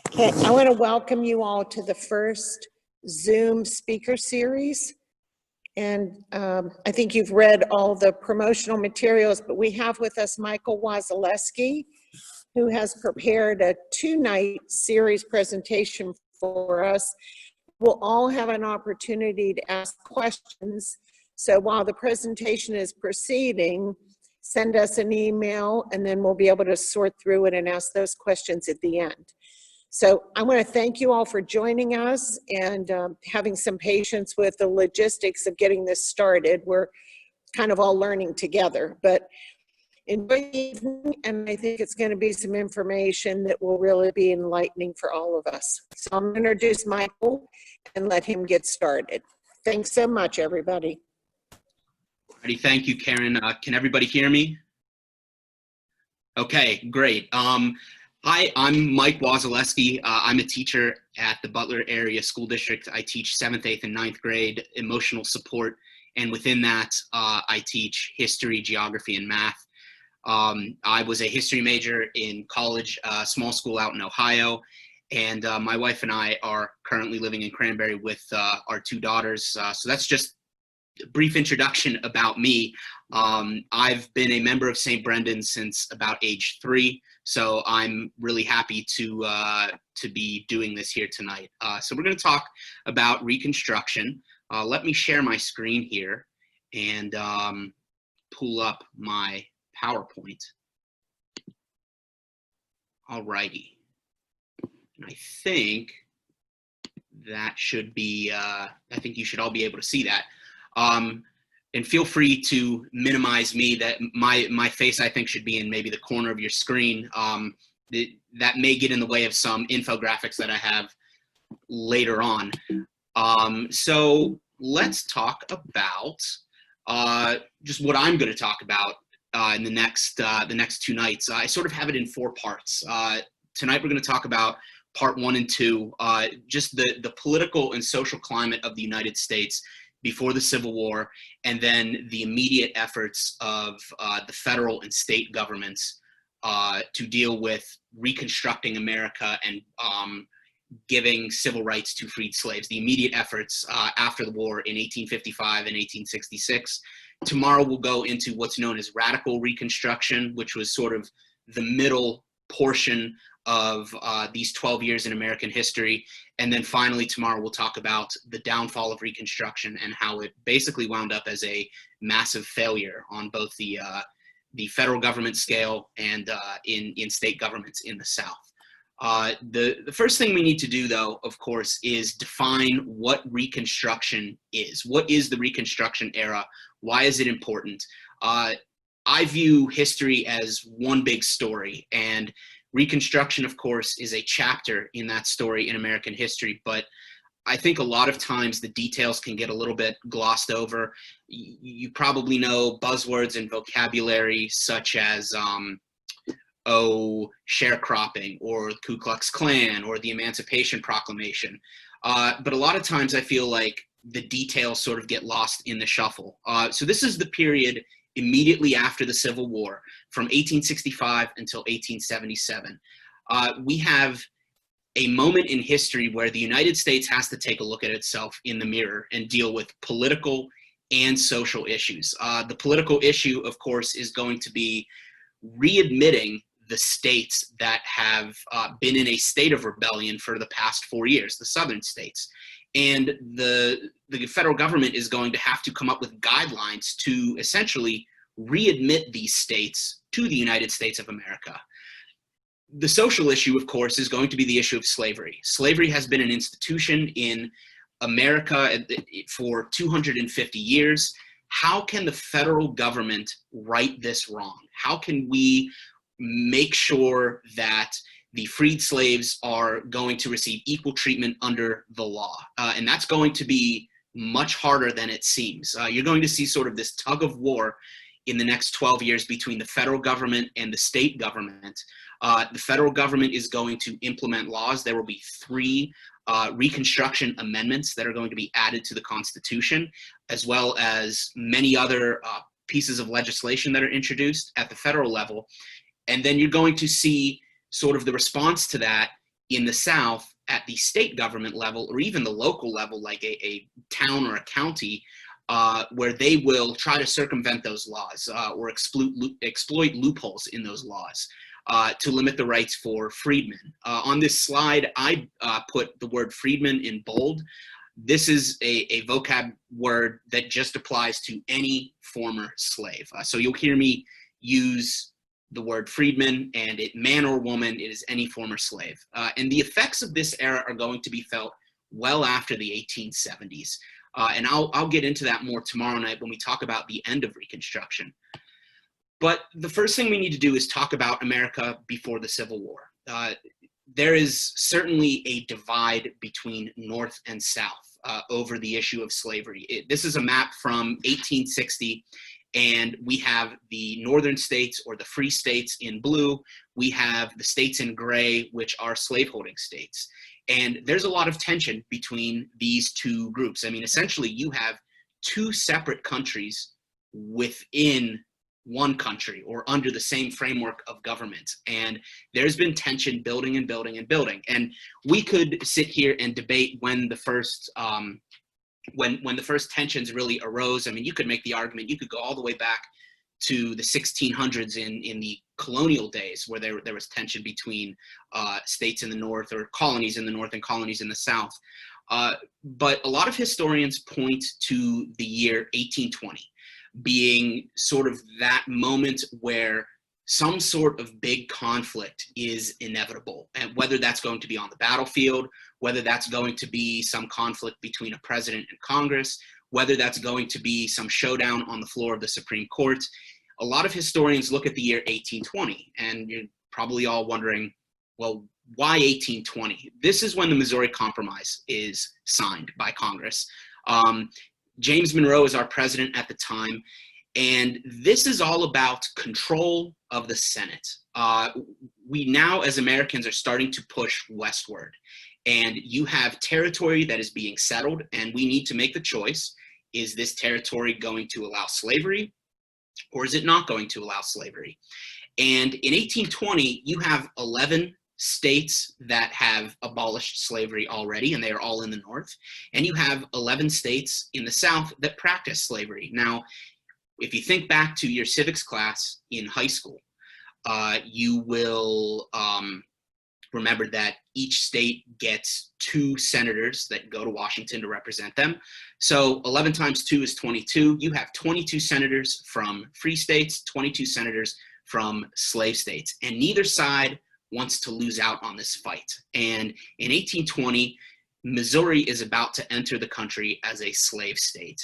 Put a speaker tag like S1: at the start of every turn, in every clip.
S1: Okay, I want to welcome you all to the first Zoom speaker series. And I think you've read all the promotional materials, but we have with us Michael Wazaleski, who has prepared a two-night series presentation for us. We'll all have an opportunity to ask questions. So while the presentation is proceeding, send us an email and then we'll be able to sort through it and ask those questions at the end. So I want to thank you all for joining us and having some patience with the logistics of getting this started. We're kind of all learning together, but enjoy the evening, and I think it's going to be some information that will really be enlightening for all of us. So I'm going to introduce Michael and let him get started. Thanks so much, everybody.
S2: Alrighty, thank you, Karen. Can everybody hear me? Okay, great. Hi, I'm Mike Wazaleski. I'm a teacher at the Butler Area School District. I teach 7th, 8th, and 9th grade emotional support, and within that, I teach history, geography, and math. I was a history major in college, small school out in Ohio, and my wife and I are currently living in Cranberry with our 2 daughters. So that's just a brief introduction about me. I've been a member of St. Brendan since about age 3, so I'm really happy to be doing this here tonight. So we're going to talk about Reconstruction. Let me share my screen here and pull up my PowerPoint. Alrighty, and I think that should be, I think you should all be able to see that. And feel free to minimize me. That my face, I think, should be in maybe the corner of your screen. That may get in the way of some infographics that I have later on. So let's talk about just what I'm going to talk about in the next 2 nights. I sort of have it in 4 parts. Tonight we're going to talk about part 1 and 2, just the political and social climate of the United States before the Civil War, and then the immediate efforts of the federal and state governments to deal with reconstructing America and giving civil rights to freed slaves, the immediate efforts after the war in 1855 and 1866. Tomorrow we'll go into what's known as radical Reconstruction, which was sort of the middle portion of these 12 years in American history. And then finally tomorrow we'll talk about the downfall of Reconstruction and how it basically wound up as a massive failure on both the federal government scale and in state governments in the South. The first thing we need to do, though, of course, is define what Reconstruction is. What is the Reconstruction era? Why is it important? I view history as one big story, and Reconstruction, of course, is a chapter in that story in American history, but I think a lot of times the details can get a little bit glossed over. You probably know buzzwords and vocabulary such as sharecropping, or the Ku Klux Klan, or the Emancipation Proclamation. But a lot of times I feel like the details sort of get lost in the shuffle. So this is the period immediately after the Civil War, from 1865 until 1877. We have a moment in history where the United States has to take a look at itself in the mirror and deal with political and social issues. The political issue, of course, is going to be readmitting the states that have been in a state of rebellion for the past 4 years, the southern states. And the federal government is going to have to come up with guidelines to essentially readmit these states to the United States of America. The social issue, of course, is going to be the issue of slavery. Slavery has been an institution in America for 250 years. How can the federal government right this wrong? How can we make sure that the freed slaves are going to receive equal treatment under the law? And that's going to be much harder than it seems. You're going to see sort of this tug of war in the next 12 years between the federal government and the state government. The federal government is going to implement laws. There will be 3 Reconstruction amendments that are going to be added to the Constitution, as well as many other pieces of legislation that are introduced at the federal level. And then you're going to see sort of the response to that in the South at the state government level or even the local level, like a town or a county, where they will try to circumvent those laws or exploit loopholes in those laws to limit the rights for freedmen. On this slide, I put the word freedman in bold. This is a vocab word that just applies to any former slave. So you'll hear me use the word freedman, and it man or woman, it is any former slave. And the effects of this era are going to be felt well after the 1870s. And I'll get into that more tomorrow night when we talk about the end of Reconstruction. But the first thing we need to do is talk about America before the Civil War. There is certainly a divide between North and South over the issue of slavery. This is a map from 1860, and we have the northern states or the free states in blue. We have the states in gray, which are slaveholding states. And there's a lot of tension between these two groups. I mean, essentially, you have two separate countries within one country or under the same framework of government. And there's been tension building and building and building. And we could sit here and debate when the first when the first tensions really arose. I mean, you could make the argument, you could go all the way back to the 1600s in the colonial days, where there was tension between states in the North, or colonies in the North and colonies in the South. But a lot of historians point to the year 1820 being sort of that moment where some sort of big conflict is inevitable, and whether that's going to be on the battlefield, whether that's going to be some conflict between a president and Congress, whether that's going to be some showdown on the floor of the Supreme Court. A lot of historians look at the year 1820, and you're probably all wondering, well, why 1820? This is when the Missouri Compromise is signed by Congress. James Monroe is our president at the time, and this is all about control of the Senate. We now, as Americans, are starting to push westward, and you have territory that is being settled, and we need to make the choice. Is this territory going to allow slavery, or is it not going to allow slavery? And in 1820, you have 11 states that have abolished slavery already, and they are all in the North. And you have 11 states in the South that practice slavery. Now, if you think back to your civics class in high school, you will remember that each state gets 2 senators that go to Washington to represent them. So 11 times 2 is 22. You have 22 senators from free states, 22 senators from slave states, and neither side wants to lose out on this fight. And in 1820, Missouri is about to enter the country as a slave state.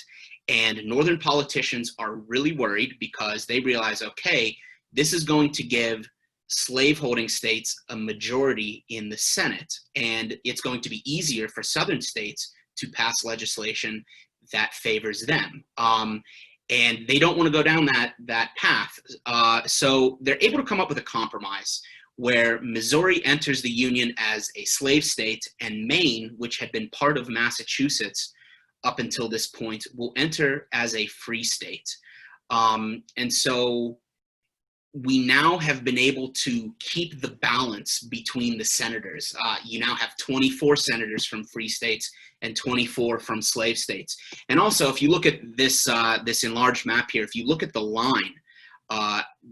S2: And Northern politicians are really worried because they realize, okay, this is going to give slaveholding states a majority in the Senate, and it's going to be easier for Southern states to pass legislation that favors them. And they don't want to go down that path. So they're able to come up with a compromise where Missouri enters the Union as a slave state, and Maine, which had been part of Massachusetts up until this point, will enter as a free state. And so we now have been able to keep the balance between the senators. You now have 24 senators from free states and 24 from slave states. And also, if you look at this this enlarged map here, if you look at the line,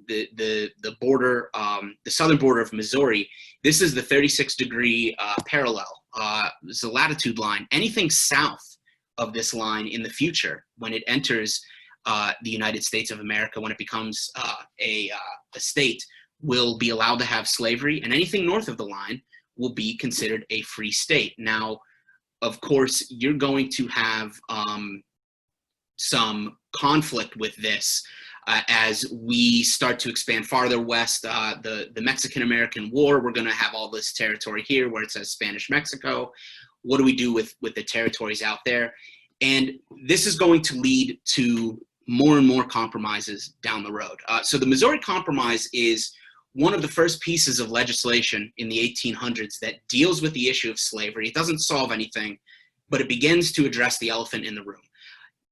S2: the border, the southern border of Missouri, this is the 36-degree parallel. It's a latitude line. Anything south of this line in the future, when it enters the United States of America, when it becomes a state, will be allowed to have slavery, and anything north of the line will be considered a free state. Now, of course, you're going to have some conflict with this as we start to expand farther west. The Mexican-American War, we're going to have all this territory here where it says Spanish Mexico. What do we do with the territories out there? And this is going to lead to more and more compromises down the road. So the Missouri Compromise is one of the first pieces of legislation in the 1800s that deals with the issue of slavery. It doesn't solve anything, but it begins to address the elephant in the room.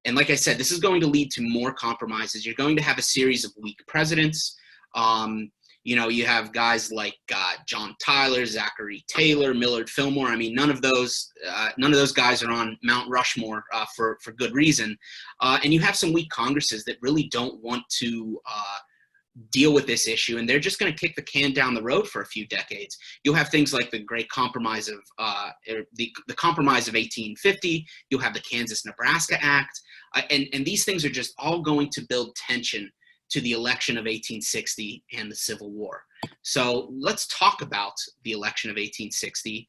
S2: And like I said, this is going to lead to more compromises. You're going to have a series of weak presidents. You know, you have guys like John Tyler, Zachary Taylor, Millard Fillmore. I mean, none of those guys are on Mount Rushmore for good reason. And you have some weak Congresses that really don't want to deal with this issue, and they're just going to kick the can down the road for a few decades. You'll have things like the Great Compromise of the Compromise of 1850. You'll have the Kansas-Nebraska Act, and these things are just all going to build tension to the election of 1860 and the Civil War. So let's talk about the election of 1860.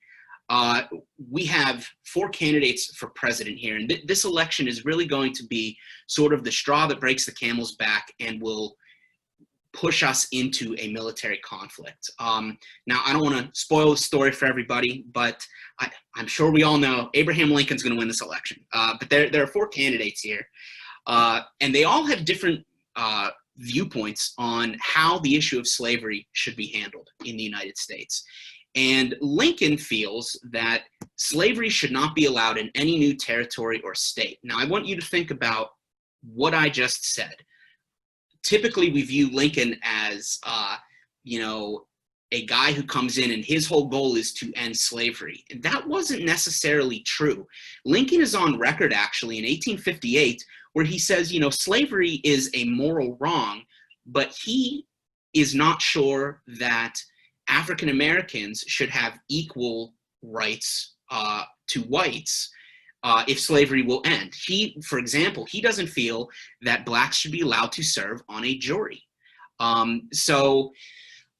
S2: We have 4 candidates for president here, and this election is really going to be sort of the straw that breaks the camel's back and will push us into a military conflict. Now, I don't want to spoil the story for everybody, but I'm sure we all know Abraham Lincoln's going to win this election. But there are 4 candidates here, and they all have different viewpoints on how the issue of slavery should be handled in the United States. And Lincoln feels that slavery should not be allowed in any new territory or state. Now, I want you to think about what I just said. Typically, we view Lincoln as, a guy who comes in and his whole goal is to end slavery. And that wasn't necessarily true. Lincoln is on record, actually, in 1858, where he says, slavery is a moral wrong, but he is not sure that African Americans should have equal rights to whites if slavery will end. For example, he doesn't feel that blacks should be allowed to serve on a jury. So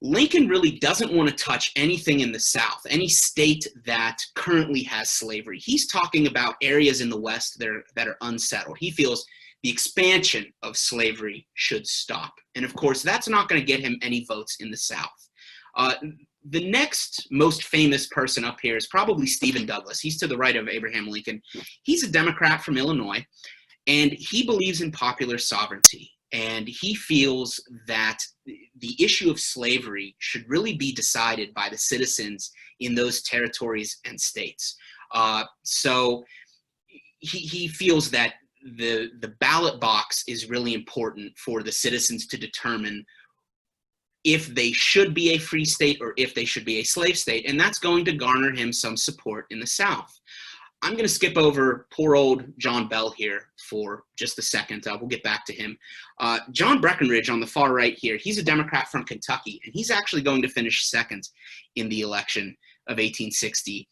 S2: Lincoln really doesn't want to touch anything in the South, any state that currently has slavery. He's talking about areas in the West that are unsettled. He feels the expansion of slavery should stop. And of course, that's not going to get him any votes in the South. The next most famous person up here is probably Stephen Douglas. He's to the right of Abraham Lincoln. He's a Democrat from Illinois, and he believes in popular sovereignty. And he feels that the issue of slavery should really be decided by the citizens in those territories and states. So he feels that the ballot box is really important for the citizens to determine if they should be a free state or if they should be a slave state, and that's going to garner him some support in the South. I'm going to skip over poor old John Bell here for just a second. We'll get back to him. John Breckinridge on the far right here, he's a Democrat from Kentucky, and he's actually going to finish second in the election of 1860.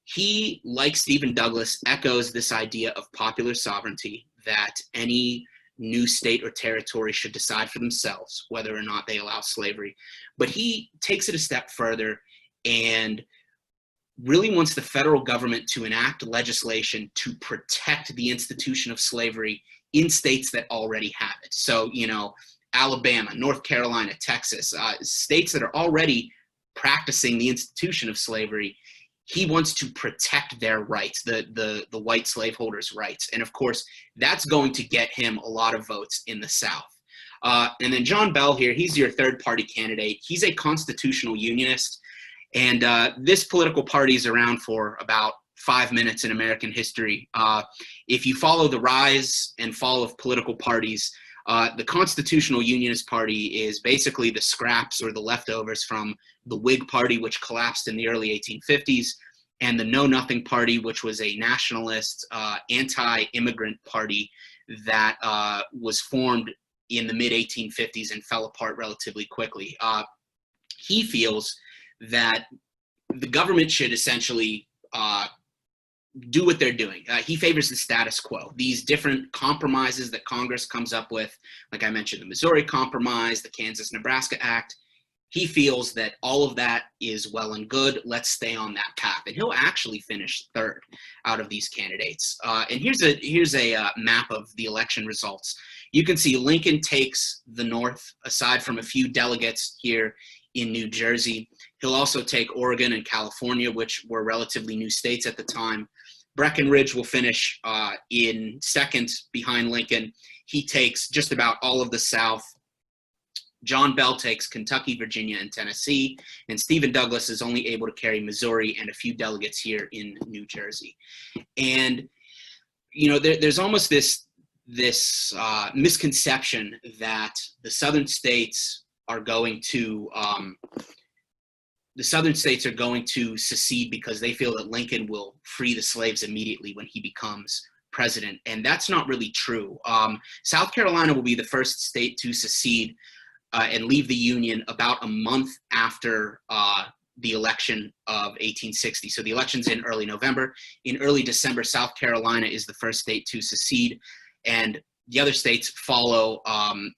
S2: He, like Stephen Douglas, echoes this idea of popular sovereignty, that any new state or territory should decide for themselves whether or not they allow slavery. But he takes it a step further and really wants the federal government to enact legislation to protect the institution of slavery in states that already have it. So, Alabama, North Carolina, Texas, states that are already practicing the institution of slavery. He wants to protect their rights, the white slaveholders' rights. And of course, that's going to get him a lot of votes in the South. And then John Bell here, he's your third party candidate. He's a constitutional unionist. And this political party is around for about 5 minutes in American history. If you follow the rise and fall of political parties, the Constitutional Unionist Party is basically the scraps or the leftovers from the Whig Party, which collapsed in the early 1850s, and the Know Nothing Party, which was a nationalist, anti-immigrant party that was formed in the mid-1850s and fell apart relatively quickly. He feels that the government should essentially do what they're doing. He favors the status quo. These different compromises that Congress comes up with, like I mentioned, the Missouri Compromise, the Kansas-Nebraska Act, he feels that all of that is well and good. Let's stay on that path. And he'll actually finish third out of these candidates. And here's a map of the election results. You can see Lincoln takes the North, aside from a few delegates here in New Jersey. He'll also take Oregon and California, which were relatively new states at the time. Breckinridge will finish in second behind Lincoln. He takes just about all of the South. John Bell takes Kentucky, Virginia, and Tennessee, and Stephen Douglas is only able to carry Missouri and a few delegates here in New Jersey. And, there's almost this misconception that the southern states are going to the Southern states are going to secede because they feel that Lincoln will free the slaves immediately when he becomes president. And that's not really true. South Carolina will be the first state to secede and leave the Union about a month after the election of 1860. So the election's in early November. In early December, South Carolina is the first state to secede, and the other states follow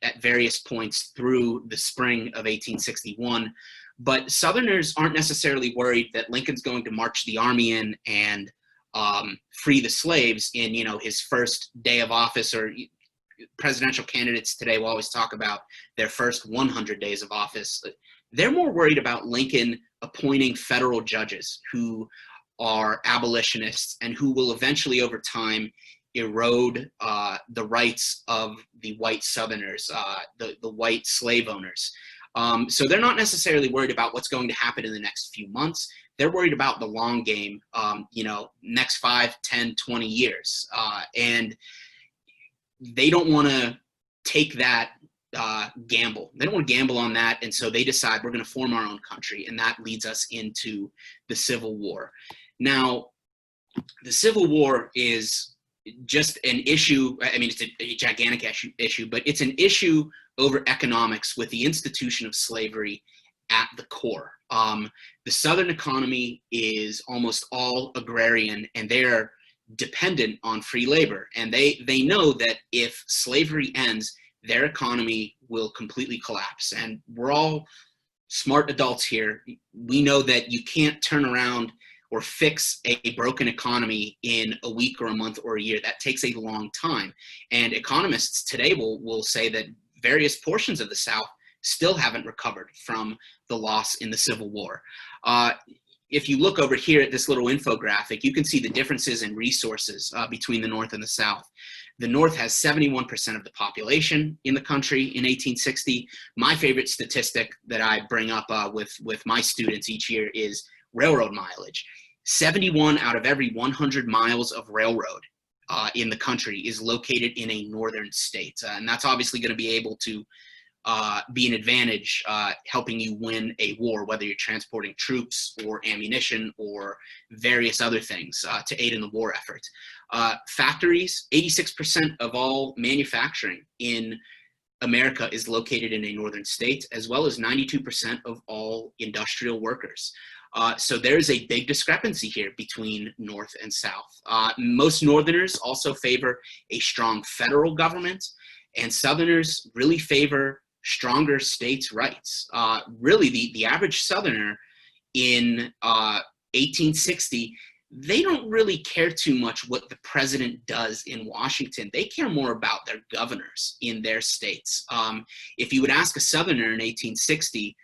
S2: at various points through the spring of 1861. But Southerners aren't necessarily worried that Lincoln's going to march the army in and free the slaves in, his first day of office. Or presidential candidates today will always talk about their first 100 days of office. They're more worried about Lincoln appointing federal judges who are abolitionists and who will eventually, over time, erode the rights of the white Southerners, the white slave owners. So they're not necessarily worried about what's going to happen in the next few months. They're worried about the long game, next 5, 10, 20 years. And they don't want to take that gamble. They don't want to gamble on that. And so they decide we're going to form our own country. And that leads us into the Civil War. Now, the Civil War is just an issue. I mean, it's a gigantic issue, but it's an issue over economics with the institution of slavery at the core. The Southern economy is almost all agrarian, and they're dependent on free labor. And they know that if slavery ends, their economy will completely collapse. And we're all smart adults here. We know that you can't turn around or fix a broken economy in a week or a month or a year. That takes a long time. And economists today will say that various portions of the South still haven't recovered from the loss in the Civil War. If you look over here at this little infographic, you can see the differences in resources between the North and the South. The North has 71% of the population in the country in 1860. My favorite statistic that I bring up with my students each year is railroad mileage. 71 out of every 100 miles of railroad in the country is located in a northern state. And that's obviously going to be able to be an advantage helping you win a war, whether you're transporting troops or ammunition or various other things to aid in the war effort. Factories, 86% of all manufacturing in America is located in a northern state, as well as 92% of all industrial workers. So there's a big discrepancy here between North and South. Most Northerners also favor a strong federal government, and Southerners really favor stronger states' rights. Really, the average Southerner in 1860, they don't really care too much what the president does in Washington. They care more about their governors in their states. If you would ask a Southerner in 1860,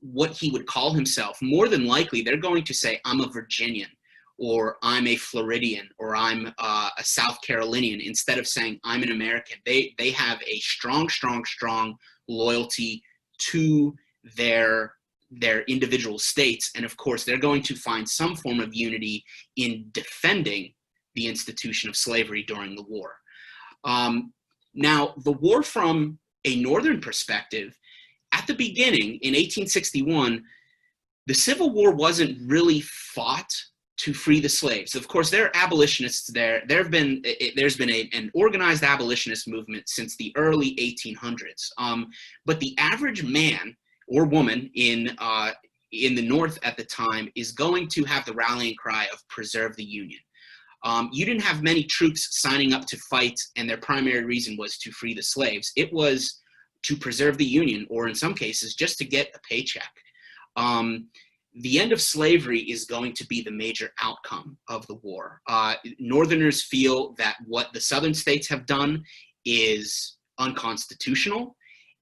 S2: what he would call himself, more than likely they're going to say, I'm a Virginian, or I'm a Floridian, or I'm a South Carolinian, instead of saying I'm an American. They have a strong loyalty to their individual states. And of course, they're going to find some form of unity in defending the institution of slavery during the war. Now, the war from a Northern perspective, at the beginning in 1861, the Civil War wasn't really fought to free the slaves. Of course, there are abolitionists there. There's been an organized abolitionist movement since the early 1800s. But the average man or woman in the North at the time is going to have the rallying cry of preserve the Union. You didn't have many troops signing up to fight, and their primary reason was to free the slaves. It was to preserve the Union, or in some cases, just to get a paycheck. The end of slavery is going to be the major outcome of the war. Northerners feel that what the Southern states have done is unconstitutional,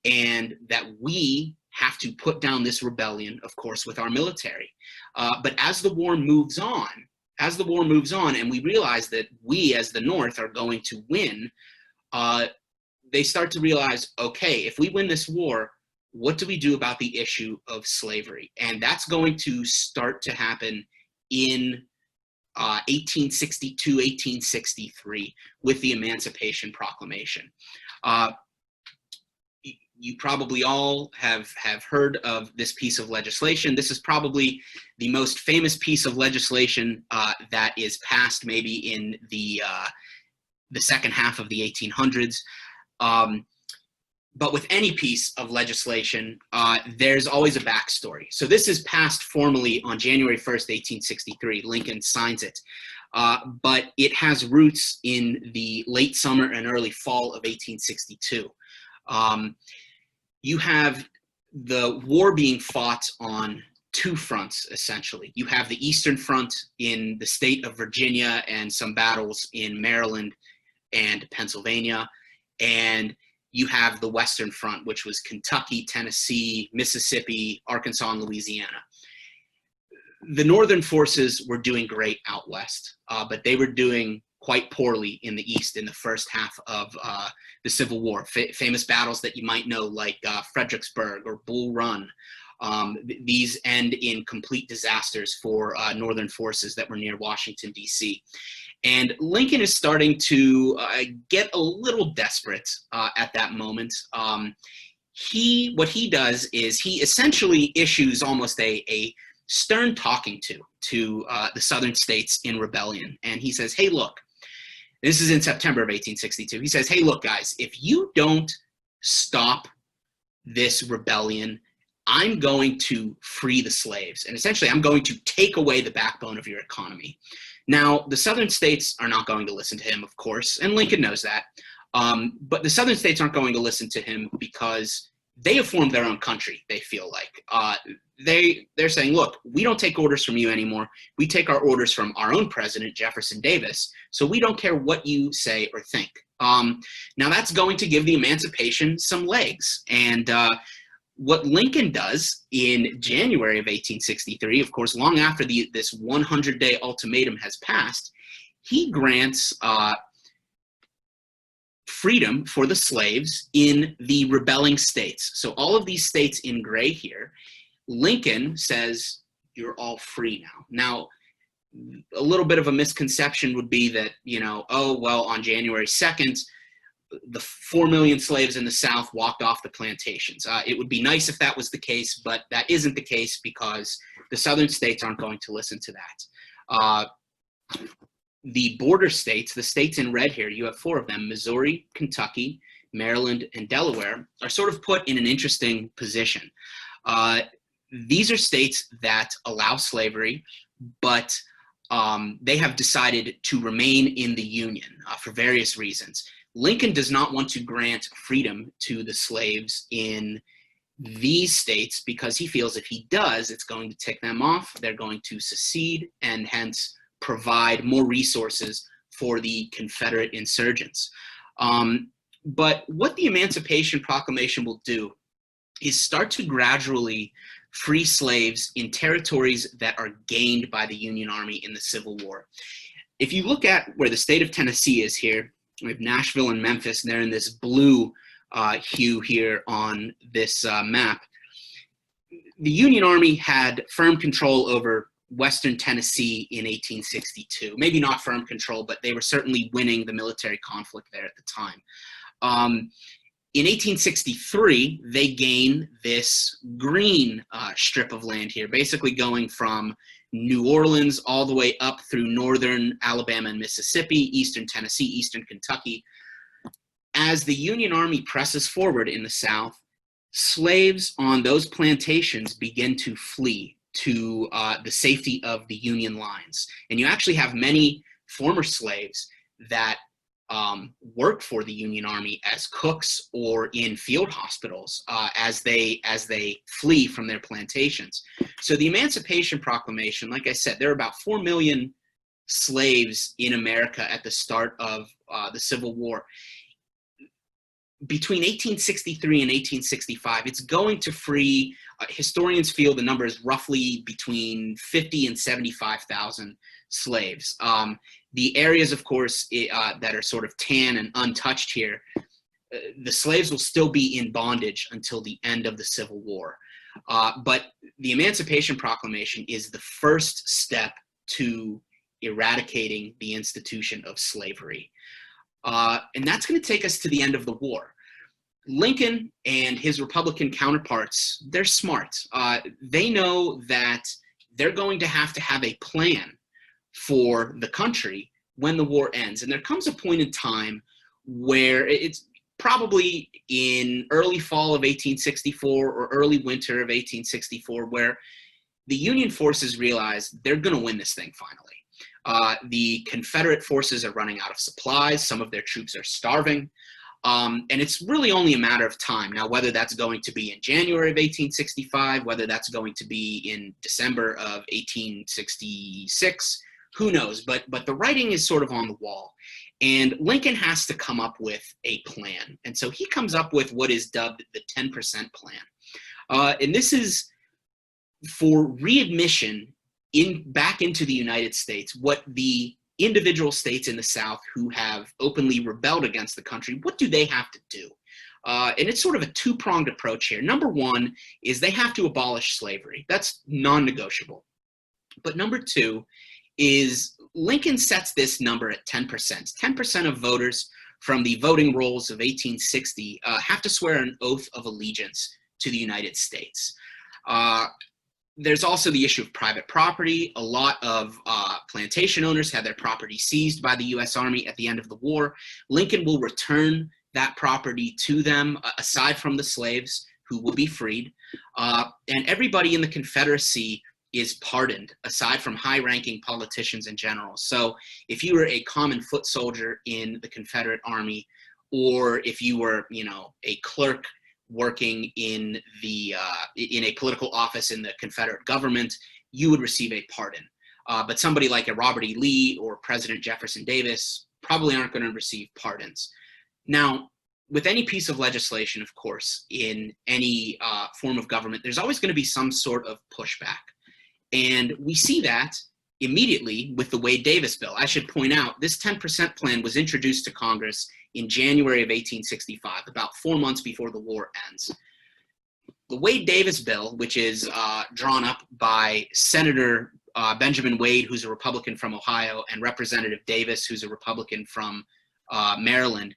S2: and that we have to put down this rebellion, of course, with our military. But as the war moves on, and we realize that we as the North are going to win, they start to realize, okay, if we win this war, what do we do about the issue of slavery? And that's going to start to happen in 1862, 1863 with the Emancipation Proclamation. you probably all have heard of this piece of legislation. This is probably the most famous piece of legislation that is passed maybe in the second half of the 1800s. But with any piece of legislation, there's always a backstory. So this is passed formally on January 1st, 1863. Lincoln signs it. But it has roots in the late summer and early fall of 1862. You have the war being fought on two fronts, essentially. You have the Eastern Front in the state of Virginia and some battles in Maryland and Pennsylvania, and you have the Western Front, which was Kentucky, Tennessee, Mississippi, Arkansas, and Louisiana. The Northern forces were doing great out west, but they were doing quite poorly in the East in the first half of the Civil War. Famous battles that you might know, like Fredericksburg or Bull Run. These end in complete disasters for Northern forces that were near Washington, D.C. And Lincoln is starting to get a little desperate at that moment. What he does is he essentially issues almost a stern talking to the Southern states in rebellion. And he says, hey, look, this is in September of 1862. He says, hey, look, guys, if you don't stop this rebellion, I'm going to free the slaves. And essentially, I'm going to take away the backbone of your economy. Now, the Southern states are not going to listen to him, of course, and Lincoln knows that. But the Southern states aren't going to listen to him because they have formed their own country, they feel like. They're saying, look, we don't take orders from you anymore. We take our orders from our own president, Jefferson Davis, so we don't care what you say or think. Now, that's going to give the emancipation some legs. And what Lincoln does in January of 1863, of course, long after this 100-day ultimatum has passed, he grants freedom for the slaves in the rebelling states. So all of these states in gray here, Lincoln says, you're all free now. Now, a little bit of a misconception would be that, oh, well, on January 2nd, the 4 million slaves in the South walked off the plantations. It would be nice if that was the case, but that isn't the case because the Southern states aren't going to listen to that. The border states, the states in red here, you have 4 of them, Missouri, Kentucky, Maryland, and Delaware, are sort of put in an interesting position. These are states that allow slavery, but they have decided to remain in the Union for various reasons. Lincoln does not want to grant freedom to the slaves in these states because he feels if he does, it's going to tick them off. They're going to secede and hence provide more resources for the Confederate insurgents. But what the Emancipation Proclamation will do is start to gradually free slaves in territories that are gained by the Union Army in the Civil War. If you look at where the state of Tennessee is here, we have Nashville and Memphis, and they're in this blue hue here on this map. The Union Army had firm control over Western Tennessee in 1862. Maybe not firm control, but they were certainly winning the military conflict there at the time. In 1863, they gain this green strip of land here, basically going from New Orleans all the way up through northern Alabama and Mississippi, eastern Tennessee, eastern Kentucky. As the Union Army presses forward in the South, slaves on those plantations begin to flee to the safety of the Union lines. And you actually have many former slaves that work for the Union Army as cooks or in field hospitals as they flee from their plantations. So the Emancipation Proclamation, like I said, there are about 4 million slaves in America at the start of the Civil War. Between 1863 and 1865, it's going to free, historians feel the number is roughly between 50 and 75,000 slaves. The areas, of course, that are sort of tan and untouched here, the slaves will still be in bondage until the end of the Civil War. But the Emancipation Proclamation is the first step to eradicating the institution of slavery. And that's going to take us to the end of the war. Lincoln and his Republican counterparts, they're smart. They know that they're going to have a plan for the country when the war ends. And there comes a point in time where it's probably in early fall of 1864 or early winter of 1864, where the Union forces realize they're going to win this thing finally. The Confederate forces are running out of supplies. Some of their troops are starving. And it's really only a matter of time. Now, whether that's going to be in January of 1865, whether that's going to be in December of 1866, who knows? But the writing is sort of on the wall. And Lincoln has to come up with a plan. And so he comes up with what is dubbed the 10% plan. And this is for readmission back into the United States, what the individual states in the South who have openly rebelled against the country, what do they have to do? And it's sort of a two-pronged approach here. Number one is they have to abolish slavery. That's non-negotiable. But number two is Lincoln sets this number at 10%. 10% of voters from the voting rolls of 1860 have to swear an oath of allegiance to the United States. There's also the issue of private property. A lot of plantation owners had their property seized by the U.S. Army at the end of the war. Lincoln will return that property to them, aside from the slaves who will be freed. And everybody in the Confederacy is pardoned, aside from high-ranking politicians and generals. So if you were a common foot soldier in the Confederate Army, or if you were, a clerk working in a political office in the Confederate government, you would receive a pardon. But somebody like a Robert E. Lee or President Jefferson Davis probably aren't going to receive pardons. Now, with any piece of legislation, of course, in any form of government, there's always going to be some sort of pushback. And we see that immediately with the Wade-Davis bill. I should point out, this 10% plan was introduced to Congress in January of 1865, about 4 months before the war ends. The Wade-Davis bill, which is drawn up by Senator Benjamin Wade, who's a Republican from Ohio, and Representative Davis, who's a Republican from Maryland,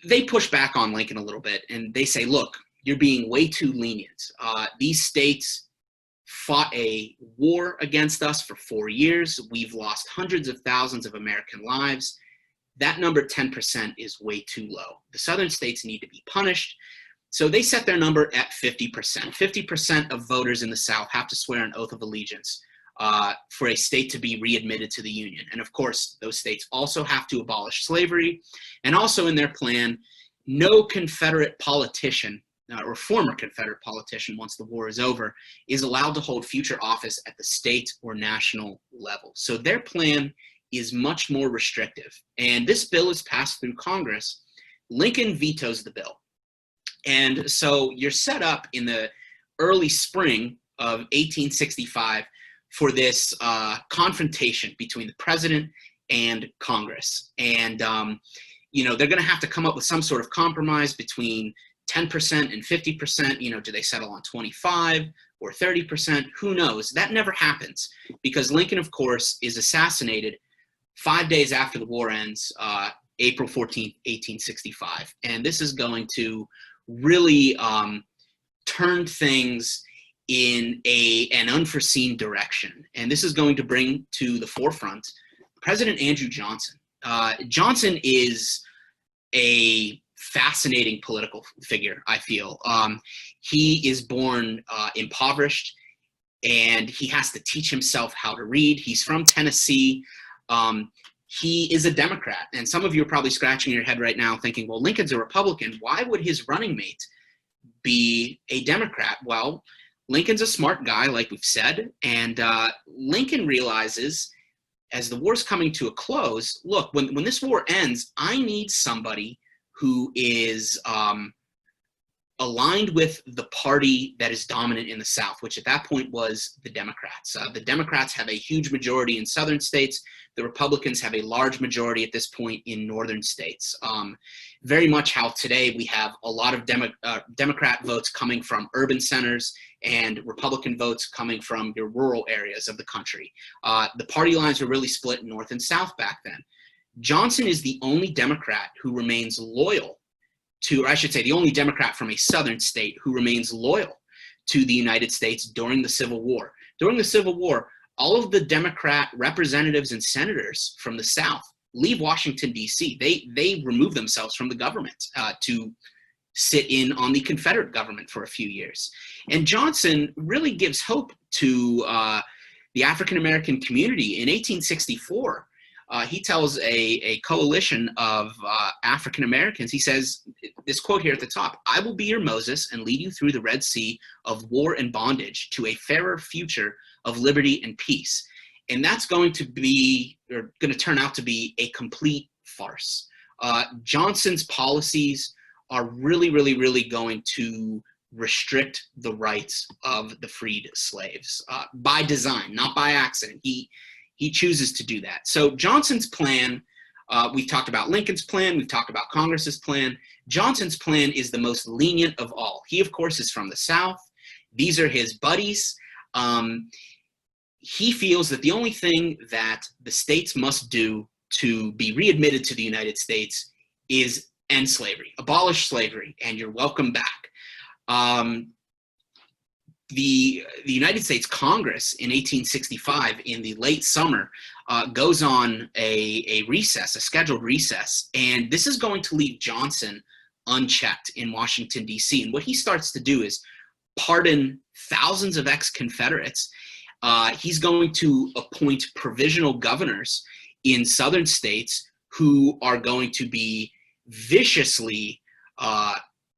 S2: they push back on Lincoln a little bit, and they say, look, you're being way too lenient. These states fought a war against us for 4 years. We've lost hundreds of thousands of American lives. That number 10% is way too low. The southern states need to be punished. So they set their number at 50%. 50% of voters in the South have to swear an oath of allegiance for a state to be readmitted to the Union. And of course, those states also have to abolish slavery. And also in their plan, no Confederate politician or former Confederate politician, once the war is over, is allowed to hold future office at the state or national level. So their plan is much more restrictive. And this bill is passed through Congress. Lincoln vetoes the bill. And so you're set up in the early spring of 1865 for this confrontation between the president and Congress. And, they're going to have to come up with some sort of compromise between 10% and 50%. Do they settle on 25 or 30%? Who knows? That never happens because Lincoln, of course, is assassinated 5 days after the war ends, April 14th, 1865. And this is going to really turn things in an unforeseen direction. And this is going to bring to the forefront President Andrew Johnson. Johnson is a fascinating political figure, I feel. He is born impoverished, and he has to teach himself how to read. He's from Tennessee. He is a Democrat, and some of you are probably scratching your head right now thinking, well, Lincoln's a Republican. Why would his running mate be a Democrat? Well, Lincoln's a smart guy, like we've said, and Lincoln realizes as the war's coming to a close, look, when this war ends, I need somebody who is aligned with the party that is dominant in the South, which at that point was the Democrats. The Democrats have a huge majority in southern states. The Republicans have a large majority at this point in northern states. Very much how today we have a lot of Democrat votes coming from urban centers and Republican votes coming from your rural areas of the country. The party lines were really split north and south back then. Johnson is the only Democrat who remains loyal or I should say, the only Democrat from a southern state who remains loyal to the United States during the Civil War. During the Civil War, all of the Democrat representatives and senators from the South leave Washington, D.C. They remove themselves from the government to sit in on the Confederate government for a few years. And Johnson really gives hope to the African-American community. In 1864, he tells a coalition of African-Americans, he says, this quote here at the top, "I will be your Moses and lead you through the Red Sea of war and bondage to a fairer future of liberty and peace." And that's going to turn out to be a complete farce. Johnson's policies are really going to restrict the rights of the freed slaves by design, not by accident. He chooses to do that. So Johnson's plan, we've talked about Lincoln's plan, we've talked about Congress's plan. Johnson's plan is the most lenient of all. He, of course, is from the South. These are his buddies. He feels that the only thing that the states must do to be readmitted to the United States is end slavery, abolish slavery, and you're welcome back. The United States Congress in 1865, in the late summer, goes on a recess, a scheduled recess, and this is going to leave Johnson unchecked in Washington, D.C. And what he starts to do is pardon thousands of ex-Confederates. He's going to appoint provisional governors in southern states who are going to be viciously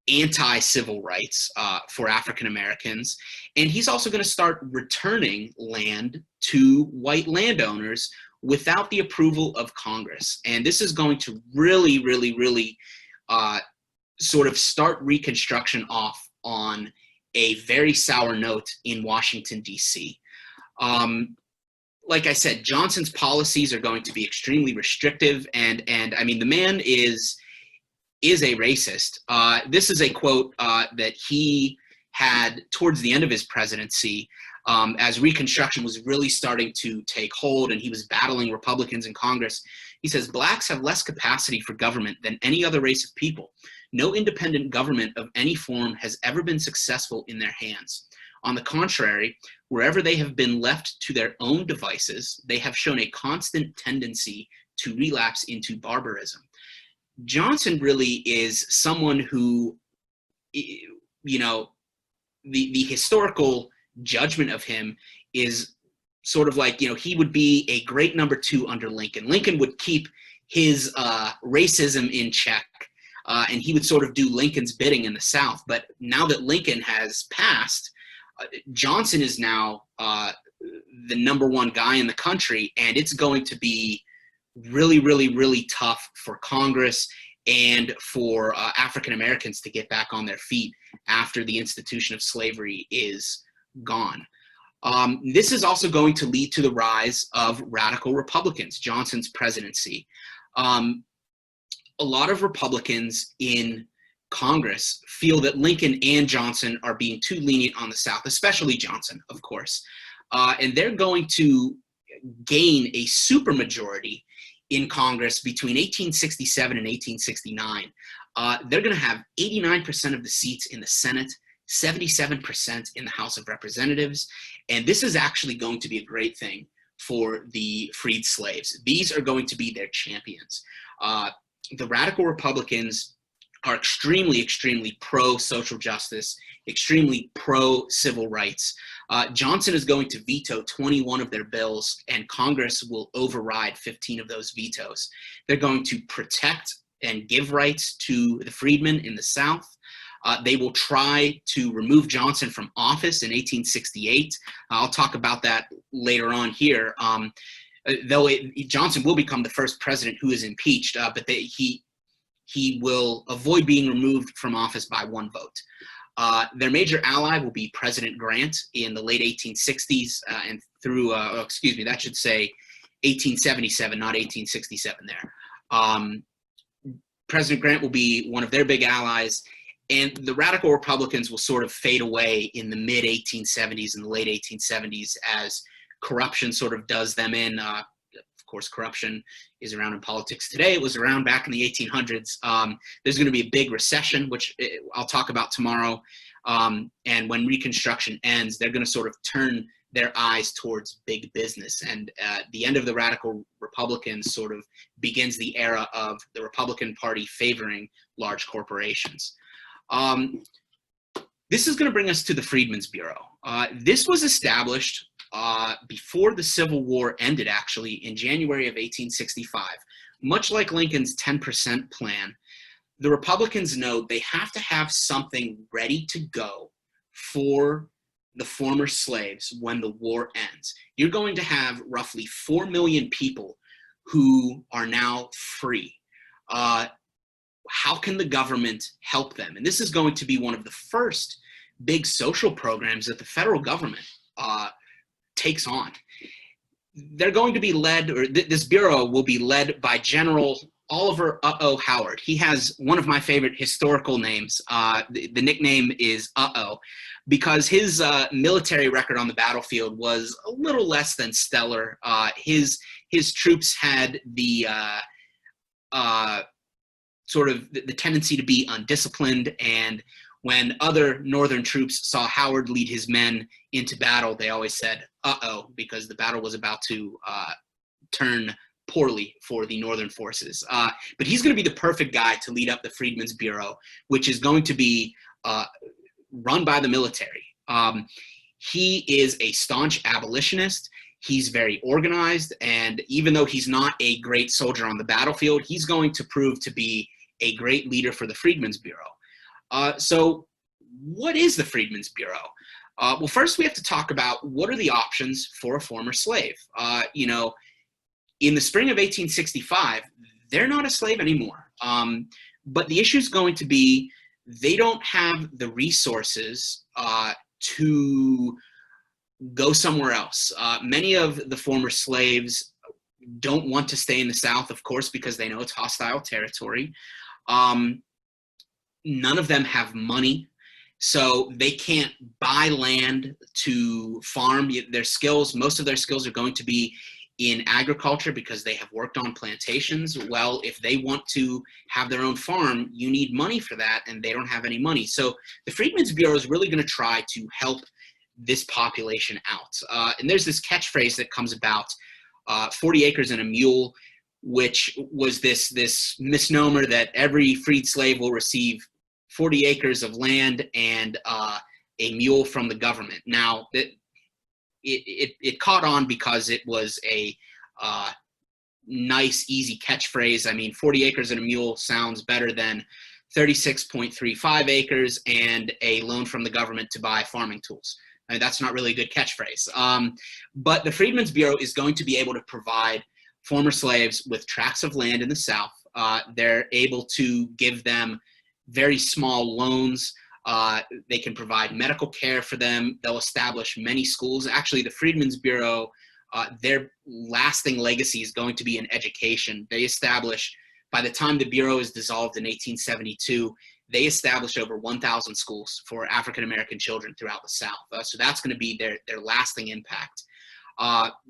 S2: anti-civil rights for African Americans. And he's also going to start returning land to white landowners without the approval of Congress. And this is going to really sort of start Reconstruction off on a very sour note in Washington, D.C. Like I said, Johnson's policies are going to be extremely restrictive, and I mean, the man is a racist. This is a quote that he had towards the end of his presidency, as Reconstruction was really starting to take hold and he was battling Republicans in Congress. He says, "Blacks have less capacity for government than any other race of people. No independent government of any form has ever been successful in their hands. On the contrary, wherever they have been left to their own devices, they have shown a constant tendency to relapse into barbarism." Johnson really is someone who, you know, the historical judgment of him is sort of like, you know, he would be a great number two under Lincoln. Lincoln would keep his racism in check, and he would sort of do Lincoln's bidding in the South. But now that Lincoln has passed, Johnson is now the number one guy in the country, and it's going to be really tough for Congress and for African Americans to get back on their feet after the institution of slavery is gone. This is also going to lead to the rise of radical Republicans, Johnson's presidency. A lot of Republicans in Congress feel that Lincoln and Johnson are being too lenient on the South, especially Johnson, of course. And they're going to gain a supermajority in Congress between 1867 and 1869. They're going to have 89% of the seats in the Senate, 77% in the House of Representatives. And this is actually going to be a great thing for the freed slaves. These are going to be their champions. The radical Republicans are extremely pro-social justice, extremely pro-civil rights. Johnson is going to veto 21 of their bills, and Congress will override 15 of those vetoes. They're going to protect and give rights to the freedmen in the South. They will try to remove Johnson from office in 1868. I'll talk about that later on here. Though Johnson will become the first president who is impeached, but he will avoid being removed from office by one vote. Their major ally will be President Grant in the late 1860s and through, that should say 1877, not 1867 there. President Grant will be one of their big allies, and the radical Republicans will sort of fade away in the mid-1870s and the late 1870s as corruption sort of does them in. Of course, corruption is around in politics today. It was around back in the 1800s. There's going to be a big recession, which I'll talk about tomorrow. And when Reconstruction ends, they're going to sort of turn their eyes towards big business. And the end of the radical Republicans sort of begins the era of the Republican Party favoring large corporations. This is going to bring us to the Freedmen's Bureau. This was established before the Civil War ended, actually, in January of 1865. Much like Lincoln's 10% plan, the Republicans know they have to have something ready to go for the former slaves when the war ends. You're going to have roughly 4 million people who are now free. How can the government help them? And this is going to be one of the first big social programs that the federal government takes on. They're going to be led, or this bureau will be led by General Oliver Uh-Oh Howard. He has one of my favorite historical names. The nickname is Uh-Oh, because his military record on the battlefield was a little less than stellar. His troops had the sort of the tendency to be undisciplined, and when other Northern troops saw Howard lead his men into battle, they always said, uh-oh, because the battle was about to turn poorly for the Northern forces. But he's going to be the perfect guy to lead up the Freedmen's Bureau, which is going to be run by the military. He is a staunch abolitionist. He's very organized, and even though he's not a great soldier on the battlefield, he's going to prove to be a great leader for the Freedmen's Bureau. So what is the Freedmen's Bureau? Well, first we have to talk about what are the options for a former slave. You know, in the spring of 1865, they're not a slave anymore. But the issue is going to be they don't have the resources to go somewhere else. Many of the former slaves don't want to stay in the South, of course, because they know it's hostile territory. None of them have money, so they can't buy land to farm. Their skills, most of their skills are going to be in agriculture because they have worked on plantations. Well, if they want to have their own farm, you need money for that, and they don't have any money. So the Freedmen's Bureau is really going to try to help this population out. And there's this catchphrase that comes about, 40 acres and a mule, which was this misnomer that every freed slave will receive 40 acres of land and a mule from the government. Now, it caught on because it was a nice, easy catchphrase. I mean, 40 acres and a mule sounds better than 36.35 acres and a loan from the government to buy farming tools. I mean, that's not really a good catchphrase. But the Freedmen's Bureau is going to be able to provide former slaves with tracts of land in the South. They're able to give them very small loans. They can provide medical care for them. They'll establish many schools. Actually, the Freedmen's Bureau, their lasting legacy is going to be in education. They establish, by the time the Bureau is dissolved in 1872, they established over 1,000 schools for African-American children throughout the South. So that's going to be their lasting impact.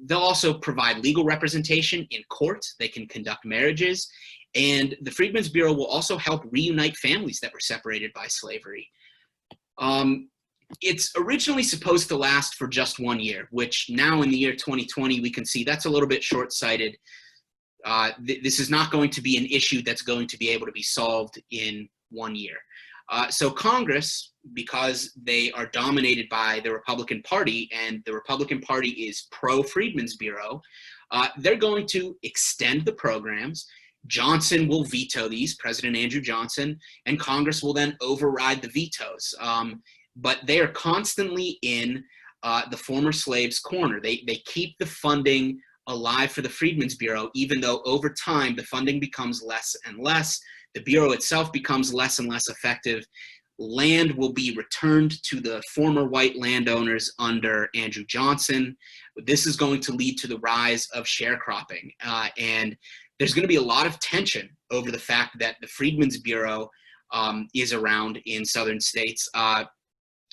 S2: They'll also provide legal representation in court. They can conduct marriages. And the Freedmen's Bureau will also help reunite families that were separated by slavery. It's originally supposed to last for just 1 year, which now in the year 2020, we can see that's a little bit short-sighted. This is not going to be an issue that's going to be able to be solved in 1 year. So Congress, because they are dominated by the Republican Party, and the Republican Party is pro-Freedmen's Bureau, they're going to extend the programs. Johnson will veto these, President Andrew Johnson, and Congress will then override the vetoes. But they are constantly in the former slaves' corner. They keep the funding alive for the Freedmen's Bureau, even though over time the funding becomes less and less. The Bureau itself becomes less and less effective. Land will be returned to the former white landowners under Andrew Johnson. This is going to lead to the rise of sharecropping. And there's going to be a lot of tension over the fact that the Freedmen's Bureau is around in southern states.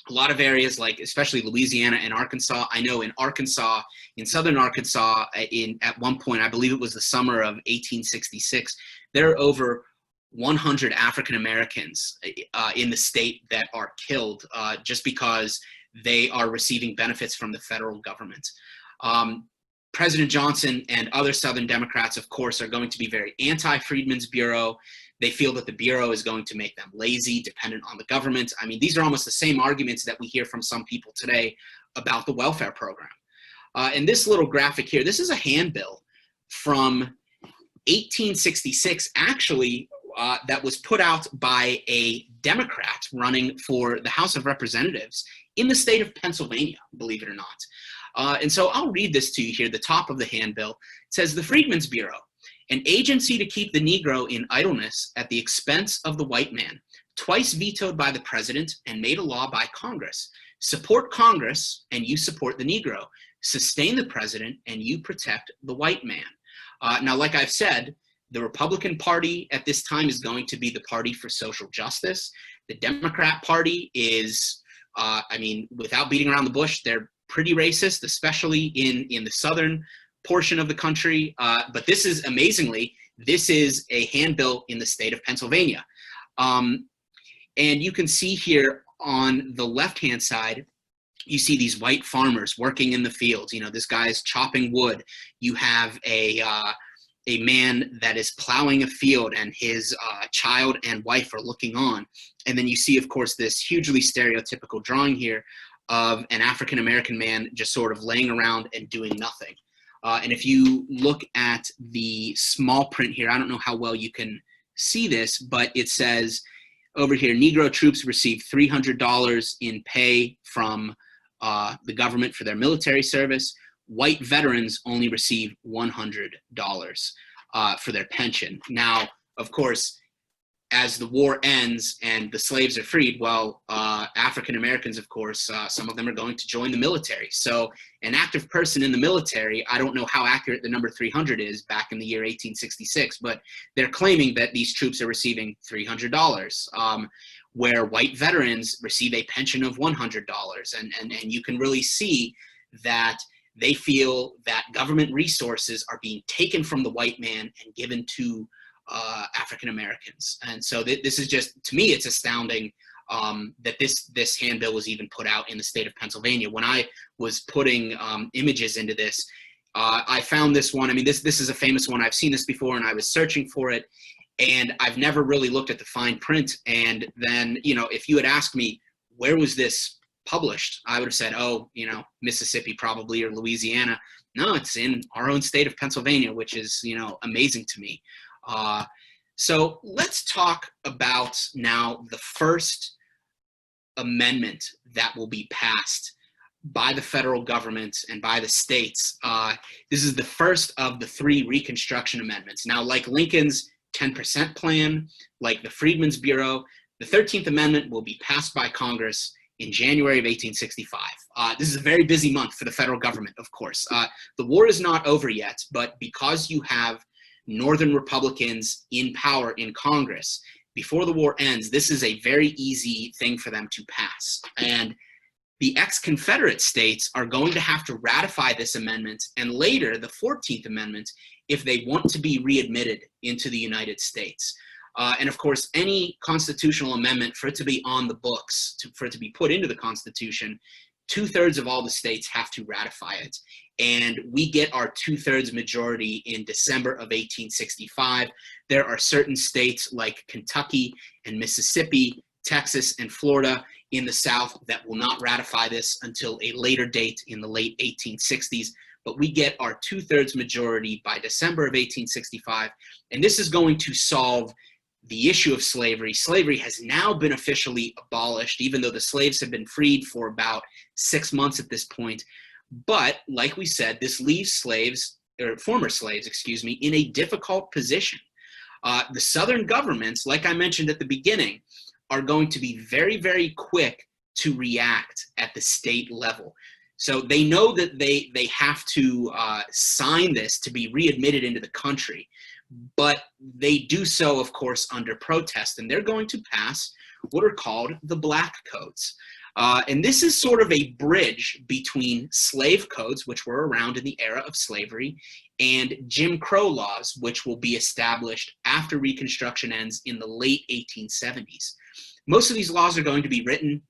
S2: a lot of areas, like especially Louisiana and Arkansas. I know in Arkansas, in southern Arkansas, at one point, I believe it was the summer of 1866, there are over 100 African Americans in the state that are killed just because they are receiving benefits from the federal government. President Johnson and other Southern Democrats, of course, are going to be very anti-Freedmen's Bureau. They feel that the Bureau is going to make them lazy, dependent on the government. I mean, these are almost the same arguments that we hear from some people today about the welfare program. And this little graphic here, this is a handbill from 1866, actually, that was put out by a Democrat running for the House of Representatives in the state of Pennsylvania, believe it or not. And so I'll read this to you here. The top of the handbill says, "The Freedmen's Bureau, an agency to keep the Negro in idleness at the expense of the white man, twice vetoed by the president and made a law by Congress. Support Congress and you support the Negro. Sustain the president and you protect the white man." Now, like I've said, the Republican Party at this time is going to be the party for social justice. The Democrat Party is, I mean, without beating around the bush, they're pretty racist, especially in the southern portion of the country. But this is, amazingly, this is a handbill in the state of Pennsylvania. And you can see here on the left-hand side, you see these white farmers working in the fields. You know, this guy's chopping wood. You have a man that is plowing a field, and his child and wife are looking on. And then you see, of course, this hugely stereotypical drawing here of an African-American man just sort of laying around and doing nothing. And if you look at the small print here, I don't know how well you can see this, but it says over here, Negro troops receive $300 in pay from the government for their military service. White veterans only receive $100 for their pension. Now, of course, as the war ends and the slaves are freed, well, African Americans, of course, some of them are going to join the military. So an active person in the military, I don't know how accurate the number 300 is back in the year 1866, but they're claiming that these troops are receiving $300, where white veterans receive a pension of $100. And you can really see that they feel that government resources are being taken from the white man and given to African Americans. And so this is just, to me, it's astounding that this handbill was even put out in the state of Pennsylvania. When I was putting images into this, I found this one. I mean, this is a famous one. I've seen this before, and I was searching for it, and I've never really looked at the fine print. And then, you know, if you had asked me, where was this published, I would have said, oh, you know, Mississippi probably, or Louisiana. No, it's in our own state of Pennsylvania, which is, you know, amazing to me. So let's talk about now the first amendment that will be passed by the federal government and by the states. This is the first of the 3 Reconstruction amendments. Now, like Lincoln's 10% plan, like the Freedmen's Bureau, the 13th Amendment will be passed by Congress in January of 1865. This is a very busy month for the federal government, of course. The war is not over yet, but because you have Northern Republicans in power in Congress, before the war ends, this is a very easy thing for them to pass. And the ex-Confederate states are going to have to ratify this amendment, and later the 14th Amendment, if they want to be readmitted into the United States. And of course, any constitutional amendment, for it to be on the books, for it to be put into the Constitution, 2/3 of all the states have to ratify it. And we get our 2/3 majority in December of 1865. There are certain states like Kentucky and Mississippi, Texas, and Florida in the South that will not ratify this until a later date in the late 1860s. But we get our 2/3 majority by December of 1865. And this is going to solve the issue of slavery. Slavery has now been officially abolished, even though the slaves have been freed for about 6 months at this point. But like we said, this leaves slaves, or former slaves, excuse me, in a difficult position. The Southern governments, like I mentioned at the beginning, are going to be very, very quick to react at the state level. So they know that they have to sign this to be readmitted into the country. But they do so, of course, under protest, and they're going to pass what are called the Black Codes. And this is sort of a bridge between slave codes, which were around in the era of slavery, and Jim Crow laws, which will be established after Reconstruction ends in the late 1870s. Most of these laws are going to be written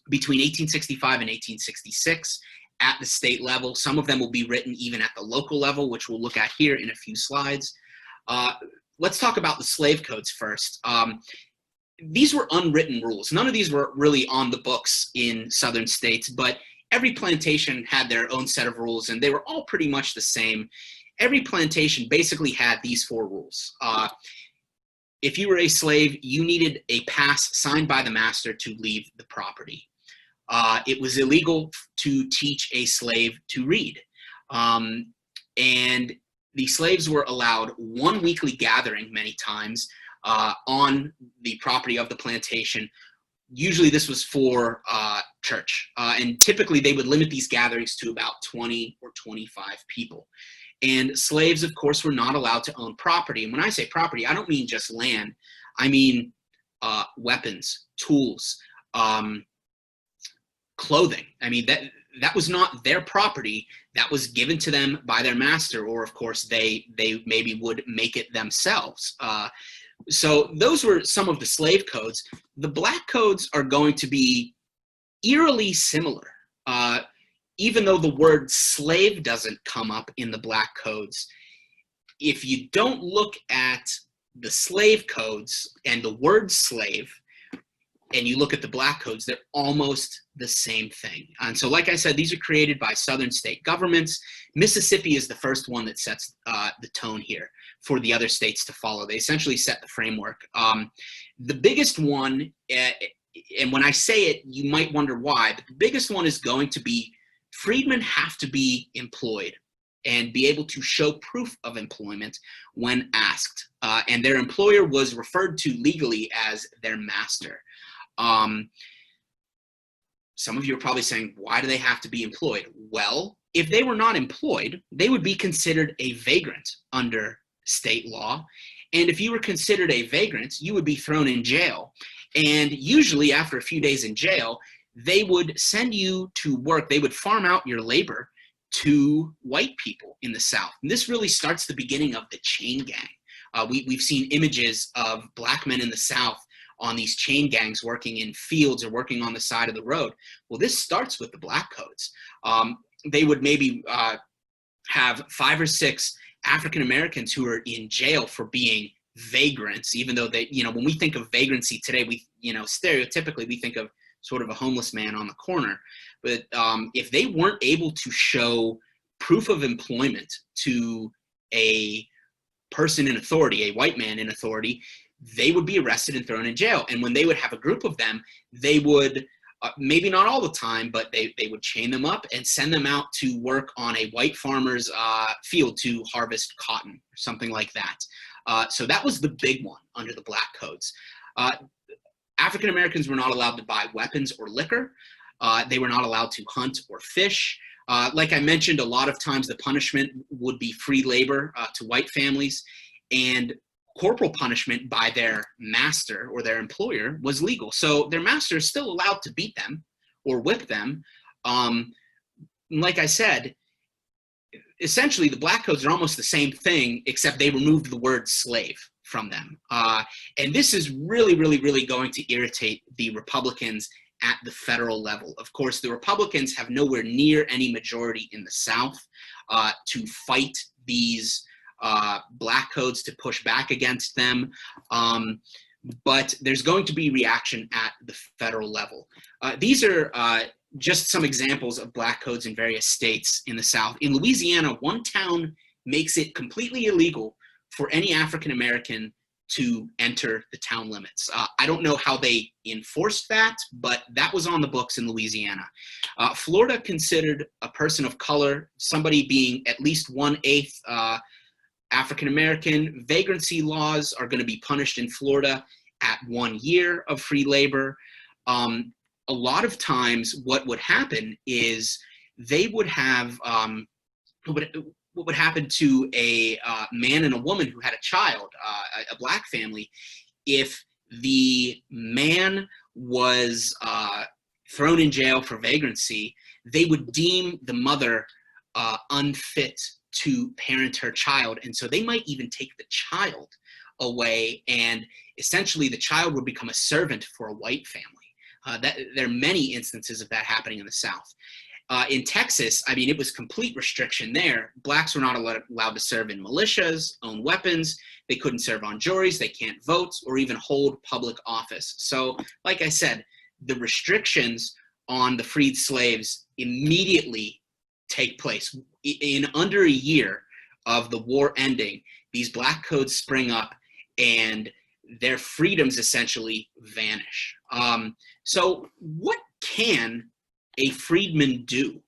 S2: between 1865 and 1866 at the state level. Some of them will be written even at the local level, which we'll look at here in a few slides. Let's talk about the slave codes first. These were unwritten rules. None of these were really on the books in southern states, but every plantation had their own set of rules, and they were all pretty much the same. Every plantation basically had these 4 rules. If you were a slave, you needed a pass signed by the master to leave the property. It was illegal to teach a slave to read. And the slaves were allowed 1 weekly gathering many times on the property of the plantation. Usually this was for church. And typically they would limit these gatherings to about 20 or 25 people. And slaves, of course, were not allowed to own property. And when I say property, I don't mean just land. I mean weapons, tools, clothing. I mean, that was not their property. That was given to them by their master, or of course they maybe would make it themselves. So those were some of the slave codes. The black codes are going to be eerily similar. Even though the word slave doesn't come up in the black codes, if you don't look at the slave codes and the word slave, and you look at the black codes, they're almost the same thing. And so, like I said, these are created by southern state governments. Mississippi is the first one that sets the tone here for the other states to follow. They essentially set the framework. The biggest one, and when I say it, you might wonder why, but the biggest one is going to be freedmen have to be employed and be able to show proof of employment when asked. And their employer was referred to legally as their master. Some of you are probably saying, why do they have to be employed? Well, if they were not employed, they would be considered a vagrant under state law. And if you were considered a vagrant, you would be thrown in jail. And usually after a few days in jail, they would send you to work. They would farm out your labor to white people in the South. And this really starts the beginning of the chain gang. We've seen images of black men in the South on these chain gangs working in fields or working on the side of the road. Well, this starts with the black codes. They would maybe have 5 or 6 African Americans who are in jail for being vagrants, even though they, when we think of vagrancy today, we, stereotypically we think of sort of a homeless man on the corner. But if they weren't able to show proof of employment to a person in authority, a white man in authority, they would be arrested and thrown in jail. And when they would have a group of them, they would, maybe not all the time, but they would chain them up and send them out to work on a white farmer's field to harvest cotton, or something like that. So that was the big one under the black codes. African Americans were not allowed to buy weapons or liquor. They were not allowed to hunt or fish. Like I mentioned, a lot of times the punishment would be free labor to white families, and corporal punishment by their master or their employer was legal. So their master is still allowed to beat them or whip them. Like I said, essentially the black codes are almost the same thing, except they removed the word slave from them. And this is really, really, really going to irritate the Republicans at the federal level. Of course, the Republicans have nowhere near any majority in the South to fight these black codes, to push back against them. But there's going to be reaction at the federal level. These are just some examples of black codes in various states in the South. In Louisiana, one town makes it completely illegal for any African American to enter the town limits. I don't know how they enforced that, but that was on the books in Louisiana. Florida considered a person of color, somebody being at least 1/8 African American. Vagrancy laws are going to be punished in Florida at 1 year of free labor. A lot of times what would happen is they would have, what would happen to a man and a woman who had a child, a black family, if the man was thrown in jail for vagrancy, they would deem the mother unfit to parent her child. And so they might even take the child away, and essentially the child would become a servant for a white family. There are many instances of that happening in the South. In Texas, I mean, it was complete restriction there. Blacks were not allowed to serve in militias, own weapons. They couldn't serve on juries. They can't vote or even hold public office. So, like I said, the restrictions on the freed slaves immediately take place. In under a year of the war ending, these black codes spring up and their freedoms essentially vanish. So what can a freedman do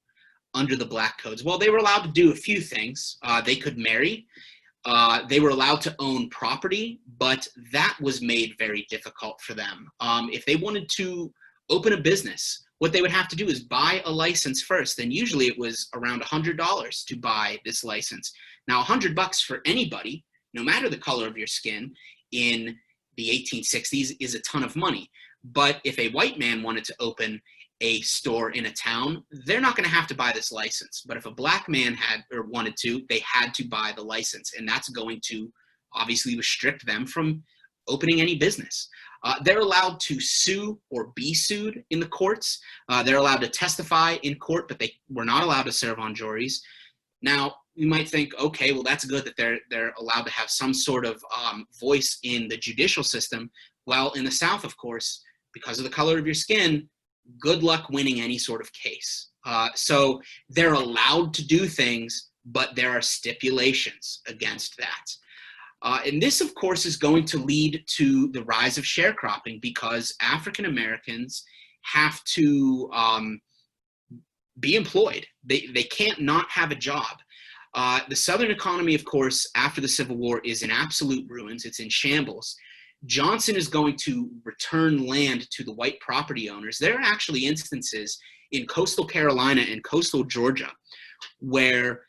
S2: under the black codes? Well, they were allowed to do a few things. They could marry. They were allowed to own property, but that was made very difficult for them. If they wanted to open a business, what they would have to do is buy a license first. And usually it was around $100 to buy this license. Now, $100 for anybody, no matter the color of your skin, in the 1860s is a ton of money. But if a white man wanted to open a store in a town, they're not going to have to buy this license. But if a black man had or wanted to, they had to buy the license. And that's going to obviously restrict them from opening any business. They're allowed to sue or be sued in the courts. They're allowed to testify in court, but they were not allowed to serve on juries. Now, you might think, okay, well, that's good that they're allowed to have some sort of voice in the judicial system. Well, in the South, of course, because of the color of your skin, good luck winning any sort of case. So they're allowed to do things, but there are stipulations against that. And this, of course, is going to lead to the rise of sharecropping because African Americans have to be employed. They can't not have a job. The Southern economy, of course, after the Civil War is in absolute ruins. It's in shambles. Johnson is going to return land to the white property owners. There are actually instances in coastal Carolina and coastal Georgia where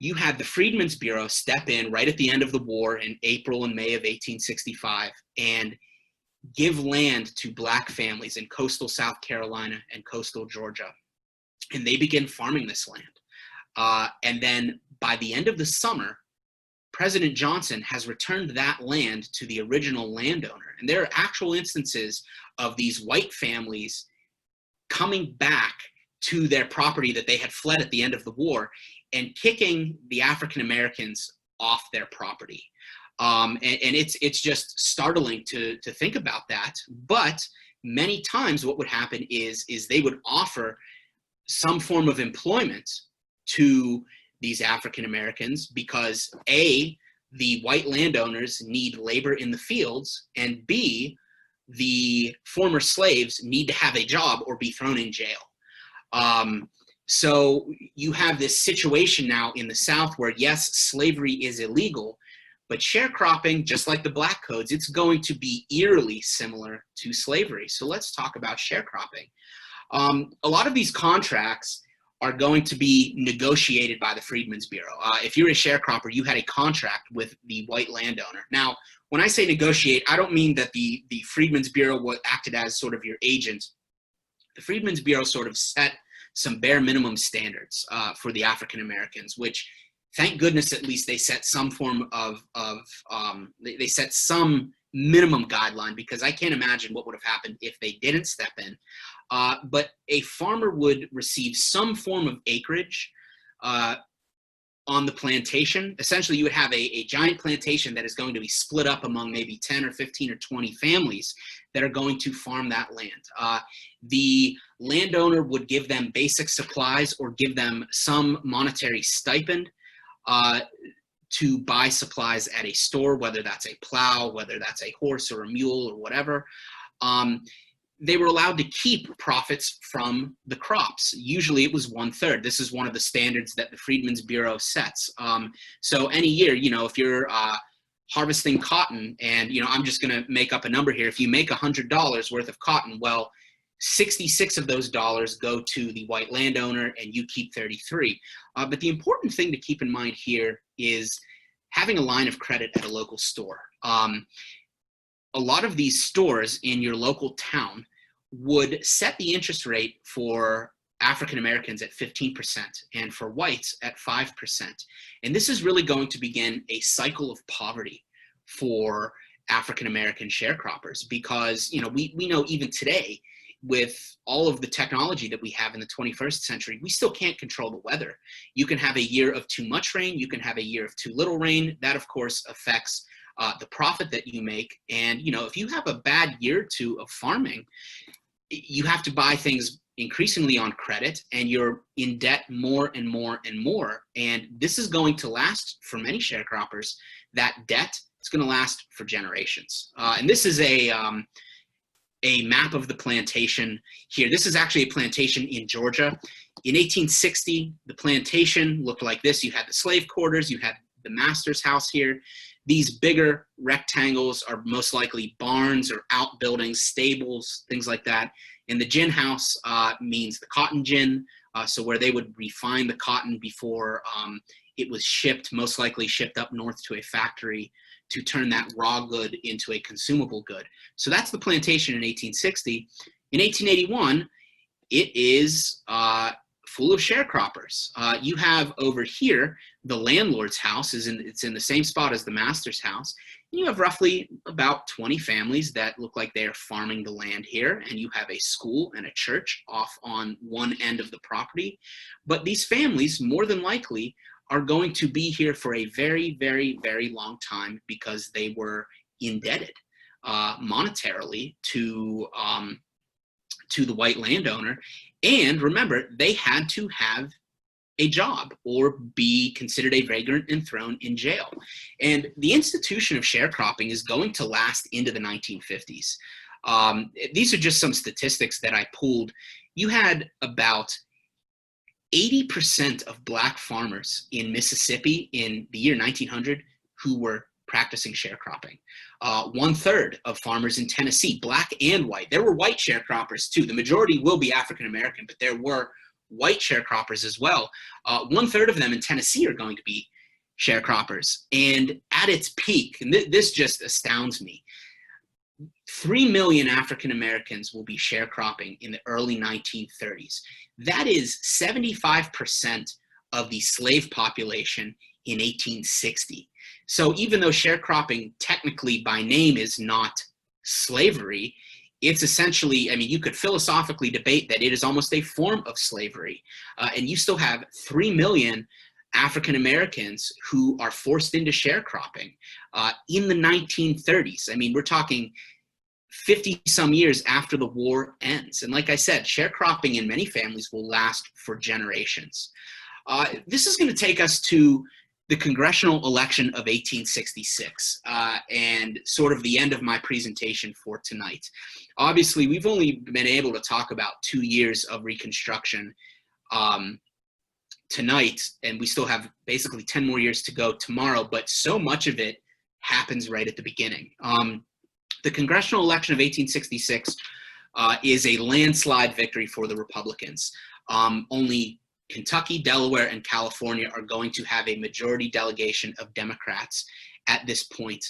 S2: you had the Freedmen's Bureau step in right at the end of the war in April and May of 1865 and give land to black families in coastal South Carolina and coastal Georgia. And they begin farming this land. And then by the end of the summer, President Johnson has returned that land to the original landowner. And there are actual instances of these white families coming back to their property that they had fled at the end of the war and kicking the African Americans off their property. And it's just startling to think about that. But many times what would happen is they would offer some form of employment to these African Americans because A, the white landowners need labor in the fields, and B, the former slaves need to have a job or be thrown in jail. So you have this situation now in the South where, yes, slavery is illegal, but sharecropping, just like the black codes, it's going to be eerily similar to slavery. So let's talk about sharecropping. A lot of these contracts are going to be negotiated by the Freedmen's Bureau. If you're a sharecropper, you had a contract with the white landowner. Now, when I say negotiate, I don't mean that the Freedmen's Bureau acted as sort of your agent. The Freedmen's Bureau sort of set some bare minimum standards for the African Americans, which, thank goodness, at least they set some form of they set some minimum guideline, because I can't imagine what would have happened if they didn't step in. But a farmer would receive some form of acreage on the plantation. Essentially, you would have a giant plantation that is going to be split up among maybe 10 or 15 or 20 families that are going to farm that land. The landowner would give them basic supplies or give them some monetary stipend to buy supplies at a store, whether that's a plow, whether that's a horse or a mule or whatever. They were allowed to keep profits from the crops. Usually it was 1/3. This is one of the standards that the Freedmen's Bureau sets. So any year, if you're harvesting cotton and, I'm just gonna make up a number here. If you make $100 worth of cotton, well, 66 of those dollars go to the white landowner and you keep 33. But the important thing to keep in mind here is having a line of credit at a local store. A lot of these stores in your local town would set the interest rate for African Americans at 15% and for whites at 5%. And this is really going to begin a cycle of poverty for African American sharecroppers, because we know even today, with all of the technology that we have in the 21st century, we still can't control the weather. You can have a year of too much rain, you can have a year of too little rain. That, of course, affects the profit that you make. And if you have a bad year or two of farming, you have to buy things increasingly on credit, and you're in debt more and more and more. And this is going to last for many sharecroppers. That debt is going to last for generations. And this is a map of the plantation here. This is actually a plantation in Georgia. In 1860, the plantation looked like this. You had the slave quarters, you had the master's house here. These bigger rectangles are most likely barns or outbuildings, stables, things like that. And the gin house means the cotton gin, so where they would refine the cotton before it was shipped, most likely shipped up north to a factory to turn that raw good into a consumable good. So that's the plantation in 1860. In 1881, it is full of sharecroppers. You have over here, the landlord's house, it's in the same spot as the master's house. And you have roughly about 20 families that look like they are farming the land here. And you have a school and a church off on one end of the property. But these families, more than likely, are going to be here for a very, very, very long time, because they were indebted monetarily to the white landowner. And remember, they had to have a job or be considered a vagrant and thrown in jail. And the institution of sharecropping is going to last into the 1950s. These are just some statistics that I pulled. You had about 80% of black farmers in Mississippi in the year 1900 who were practicing sharecropping. 1/3 of farmers in Tennessee, black and white. There were white sharecroppers too. The majority will be African American, but there were white sharecroppers as well. 1/3 of them in Tennessee are going to be sharecroppers. And at its peak, and this just astounds me, 3 million African Americans will be sharecropping in the early 1930s. That is 75% of the slave population in 1860. So even though sharecropping technically by name is not slavery, it's essentially, you could philosophically debate that it is almost a form of slavery. And you still have 3 million African Americans who are forced into sharecropping in the 1930s. We're talking 50 some years after the war ends. And like I said, sharecropping in many families will last for generations. This is going to take us to the congressional election of 1866 and sort of the end of my presentation for tonight. Obviously, we've only been able to talk about 2 years of Reconstruction tonight, and we still have basically 10 more years to go tomorrow, but so much of it happens right at the beginning. The congressional election of 1866 is a landslide victory for the Republicans. Only Kentucky, Delaware, and California are going to have a majority delegation of Democrats at this point.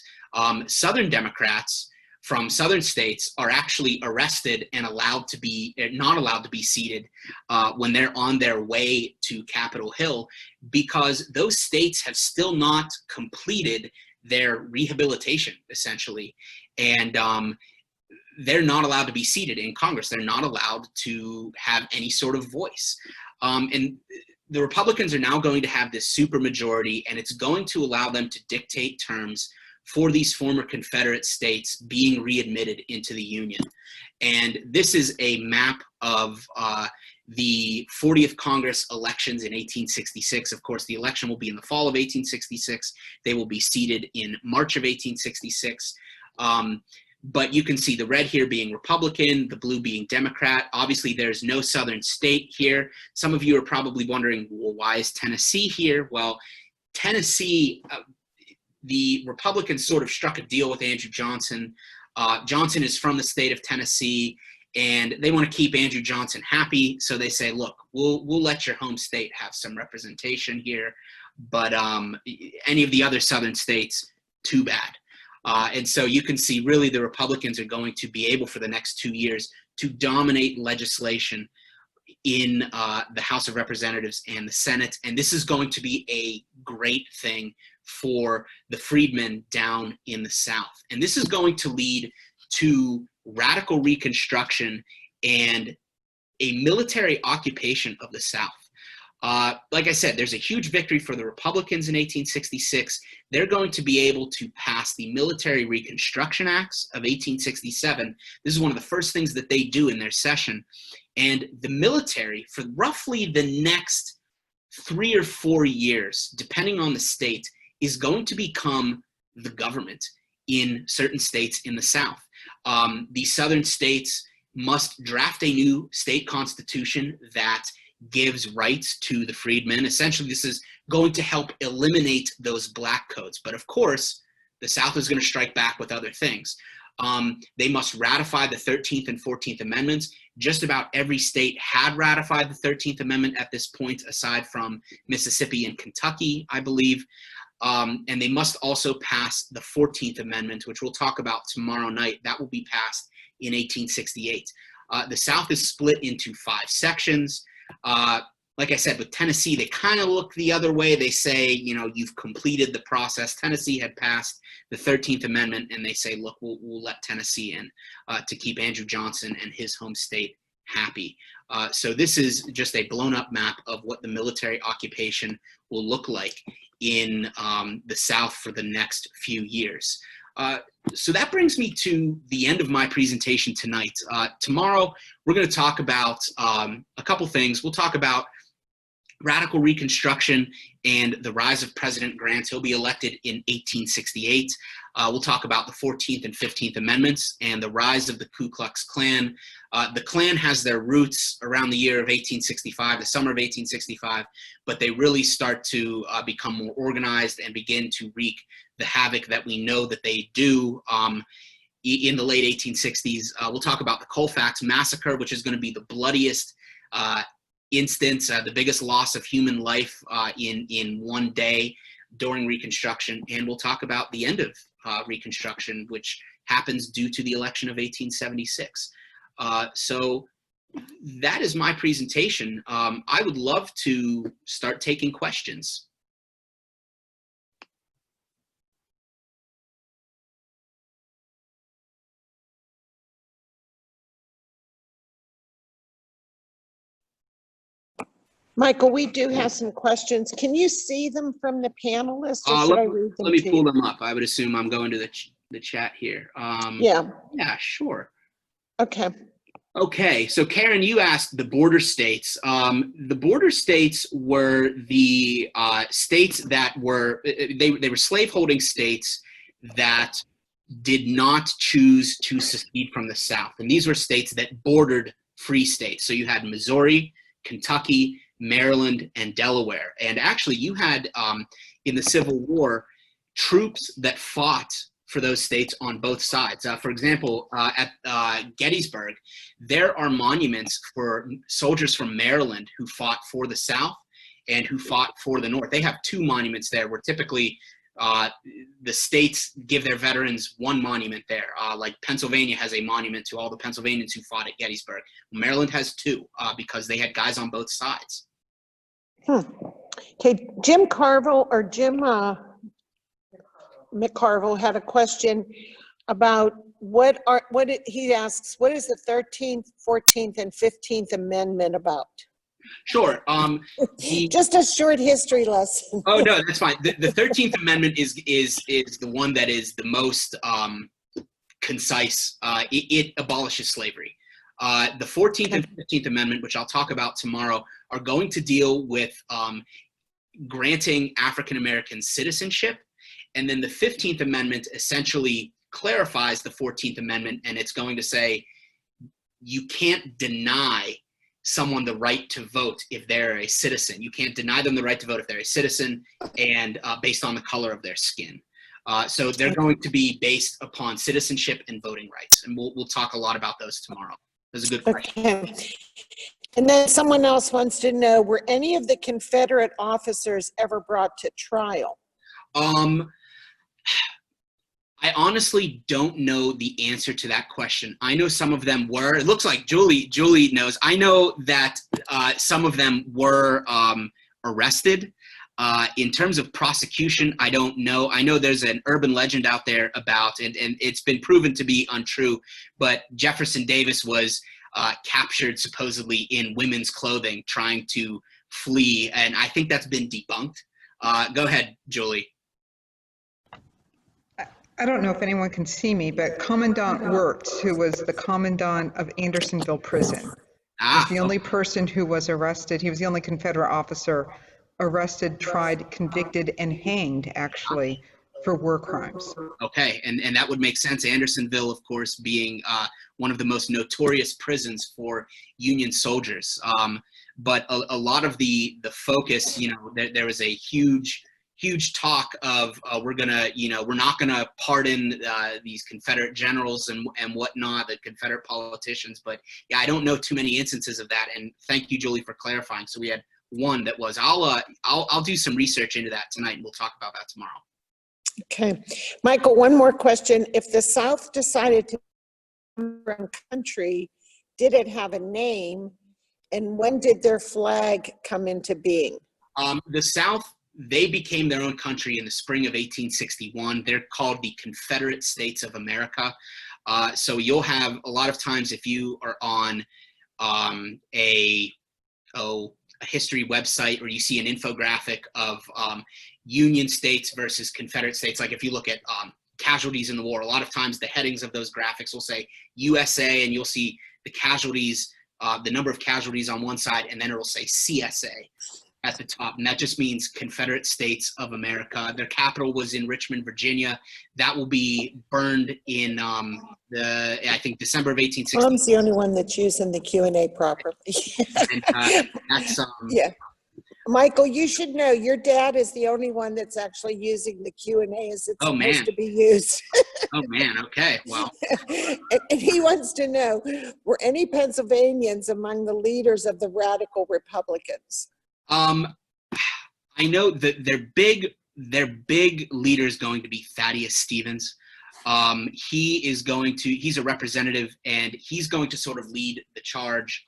S2: Southern Democrats from southern states are actually arrested and not allowed to be seated when they're on their way to Capitol Hill, because those states have still not completed their rehabilitation, essentially. And they're not allowed to be seated in Congress. They're not allowed to have any sort of voice. And the Republicans are now going to have this supermajority, and it's going to allow them to dictate terms for these former Confederate states being readmitted into the Union. And this is a map of the 40th Congress elections in 1866. Of course, the election will be in the fall of 1866. They will be seated in March of 1866. But you can see the red here being Republican, the blue being Democrat. Obviously, there's no southern state here. Some of you are probably wondering, well, why is Tennessee here? Well, Tennessee, the Republicans sort of struck a deal with Andrew Johnson. Johnson is from the state of Tennessee, and they want to keep Andrew Johnson happy. So they say, look, we'll let your home state have some representation here, but any of the other southern states, too bad. And so you can see really the Republicans are going to be able for the next 2 years to dominate legislation in the House of Representatives and the Senate. And this is going to be a great thing for the freedmen down in the South. And this is going to lead to radical Reconstruction and a military occupation of the South. Like I said, there's a huge victory for the Republicans in 1866. They're going to be able to pass the Military Reconstruction Acts of 1867. This is one of the first things that they do in their session. And the military, for roughly the next 3 or 4 years, depending on the state, is going to become the government in certain states in the South. The southern states must draft a new state constitution that gives rights to the freedmen. Essentially, this is going to help eliminate those black codes. But of course, the South is going to strike back with other things. They must ratify the 13th and 14th Amendments. Just about every state had ratified the 13th Amendment at this point, aside from Mississippi and Kentucky, I believe. And they must also pass the 14th Amendment, which we'll talk about tomorrow night. That will be passed in 1868. The South is split into 5 sections. Like I said, with Tennessee, they kind of look the other way. They say, you know, you've completed the process. Tennessee had passed the 13th Amendment, and they say, look, we'll let Tennessee in to keep Andrew Johnson and his home state happy. So this is just a blown up map of what the military occupation will look like in the South for the next few years. So that brings me to the end of my presentation tonight. Tomorrow, we're going to talk about a couple things. We'll talk about radical Reconstruction and the rise of President Grant. He'll be elected in 1868. We'll talk about the 14th and 15th Amendments and the rise of the Ku Klux Klan. The Klan has their roots around the year of 1865, the summer of 1865, but they really start to become more organized and begin to wreak the havoc that we know that they do in the late 1860s. We'll talk about the Colfax Massacre, which is going to be the bloodiest instance, the biggest loss of human life in one day during Reconstruction. And we'll talk about the end of Reconstruction, which happens due to the election of 1876. So that is my presentation. I would love to start taking questions.
S1: Michael, we do have some questions. Can you see them from the panelists, or should I read them?
S2: Let me
S1: to
S2: pull
S1: you?
S2: them up. I would assume I'm going to the chat here.
S1: Yeah.
S2: Yeah, sure.
S1: Okay.
S2: Okay, so Karen, you asked the border states. The border states were the states that were, they were slaveholding states that did not choose to secede from the South. And these were states that bordered free states. So you had Missouri, Kentucky, Maryland, and Delaware. And actually you had, in the Civil War, troops that fought for those states on both sides. For example, at Gettysburg, there are monuments for soldiers from Maryland who fought for the South and who fought for the North. They have 2 monuments there, where typically the states give their veterans 1 monument there. Like Pennsylvania has a monument to all the Pennsylvanians who fought at Gettysburg. Maryland has 2 because they had guys on both sides.
S1: Okay, Jim Carville, or Jim McCarville had a question about he asks, what is the 13th, 14th, and 15th Amendment about?
S2: Sure.
S1: Just a short history lesson.
S2: Oh, no, that's fine. The 13th Amendment is the one that is the most concise. It abolishes slavery. The 14th and 15th Amendment, which I'll talk about tomorrow, are going to deal with granting African American citizenship. And then the 15th Amendment essentially clarifies the 14th Amendment, and it's going to say you can't deny someone the right to vote if they're a citizen. You can't deny them the right to vote if they're a citizen, and based on the color of their skin. So they're going to be based upon citizenship and voting rights, and we'll talk a lot about those tomorrow. That's a good question.
S1: Okay. And then someone else wants to know, were any of the Confederate officers ever brought to trial?
S2: I honestly don't know the answer to that question. I know some of them were. It looks like Julie knows. I know that some of them were arrested. In terms of prosecution, I don't know. I know there's an urban legend out there about, and it's been proven to be untrue, but Jefferson Davis was captured supposedly in women's clothing trying to flee, and I think that's been debunked. Go ahead, Julie.
S3: I don't know if anyone can see me, but Commandant Wirtz, who was the commandant of Andersonville Prison, was the only person who was arrested. He was the only Confederate officer arrested, tried, convicted, and hanged, actually, for war crimes.
S2: Okay, and that would make sense. Andersonville, of course, being one of the most notorious prisons for Union soldiers. But a lot of the focus, there was a huge talk of we're not gonna pardon these Confederate generals and whatnot, the Confederate politicians. But yeah, I don't know too many instances of that. And thank you, Julie, for clarifying. So we had one that was. I'll do some research into that tonight, and we'll talk about that tomorrow.
S1: Okay, Michael, one more question. If the South decided to run country, did it have a name, and when did their flag come into being?
S2: The South, they became their own country in the spring of 1861. They're called the Confederate States of America. So you'll have a lot of times if you are on a history website, or you see an infographic of Union states versus Confederate states. Like if you look at casualties in the war, a lot of times the headings of those graphics will say USA, and you'll see the casualties, the number of casualties on one side, and then it will say CSA at the top. And that just means Confederate States of America. Their capital was in Richmond, Virginia. That will be burned in I think December of 1860.
S1: Tom's the only one that's using the Q&A properly.
S2: And that's
S1: yeah. Michael, you should know your dad is the only one that's actually using the Q&A as it's supposed to be used.
S2: Oh man, okay, well.
S1: And he wants to know, were any Pennsylvanians among the leaders of the radical Republicans?
S2: I know that their big leader is going to be Thaddeus Stevens. He's a representative, and he's going to sort of lead the charge.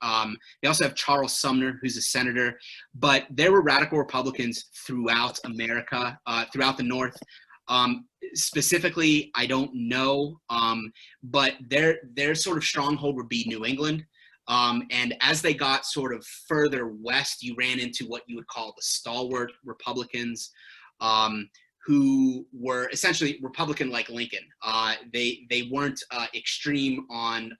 S2: They also have Charles Sumner, who's a senator, but there were radical Republicans throughout America, throughout the North. Specifically, I don't know, but their sort of stronghold would be New England. And as they got sort of further west, you ran into what you would call the stalwart Republicans, who were essentially Republican like Lincoln. They weren't extreme on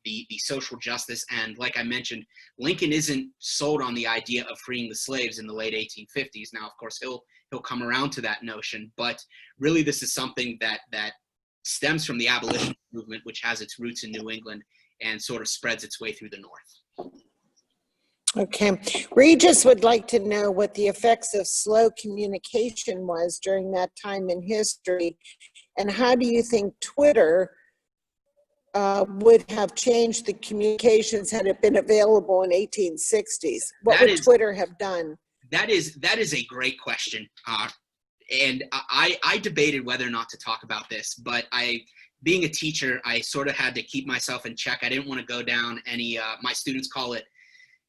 S2: the social justice. And like I mentioned, Lincoln isn't sold on the idea of freeing the slaves in the late 1850s. Now, of course, he'll come around to that notion, but really this is something that stems from the abolition movement, which has its roots in New England and sort of spreads its way through the North.
S1: Okay. Regis would like to know what the effects of slow communication was during that time in history, and how do you think Twitter would have changed the communications had it been available in 1860s? What would Twitter have done?
S2: That is a great question. And I debated whether or not to talk about this, but being a teacher, I sort of had to keep myself in check. I didn't want to go down any, my students call it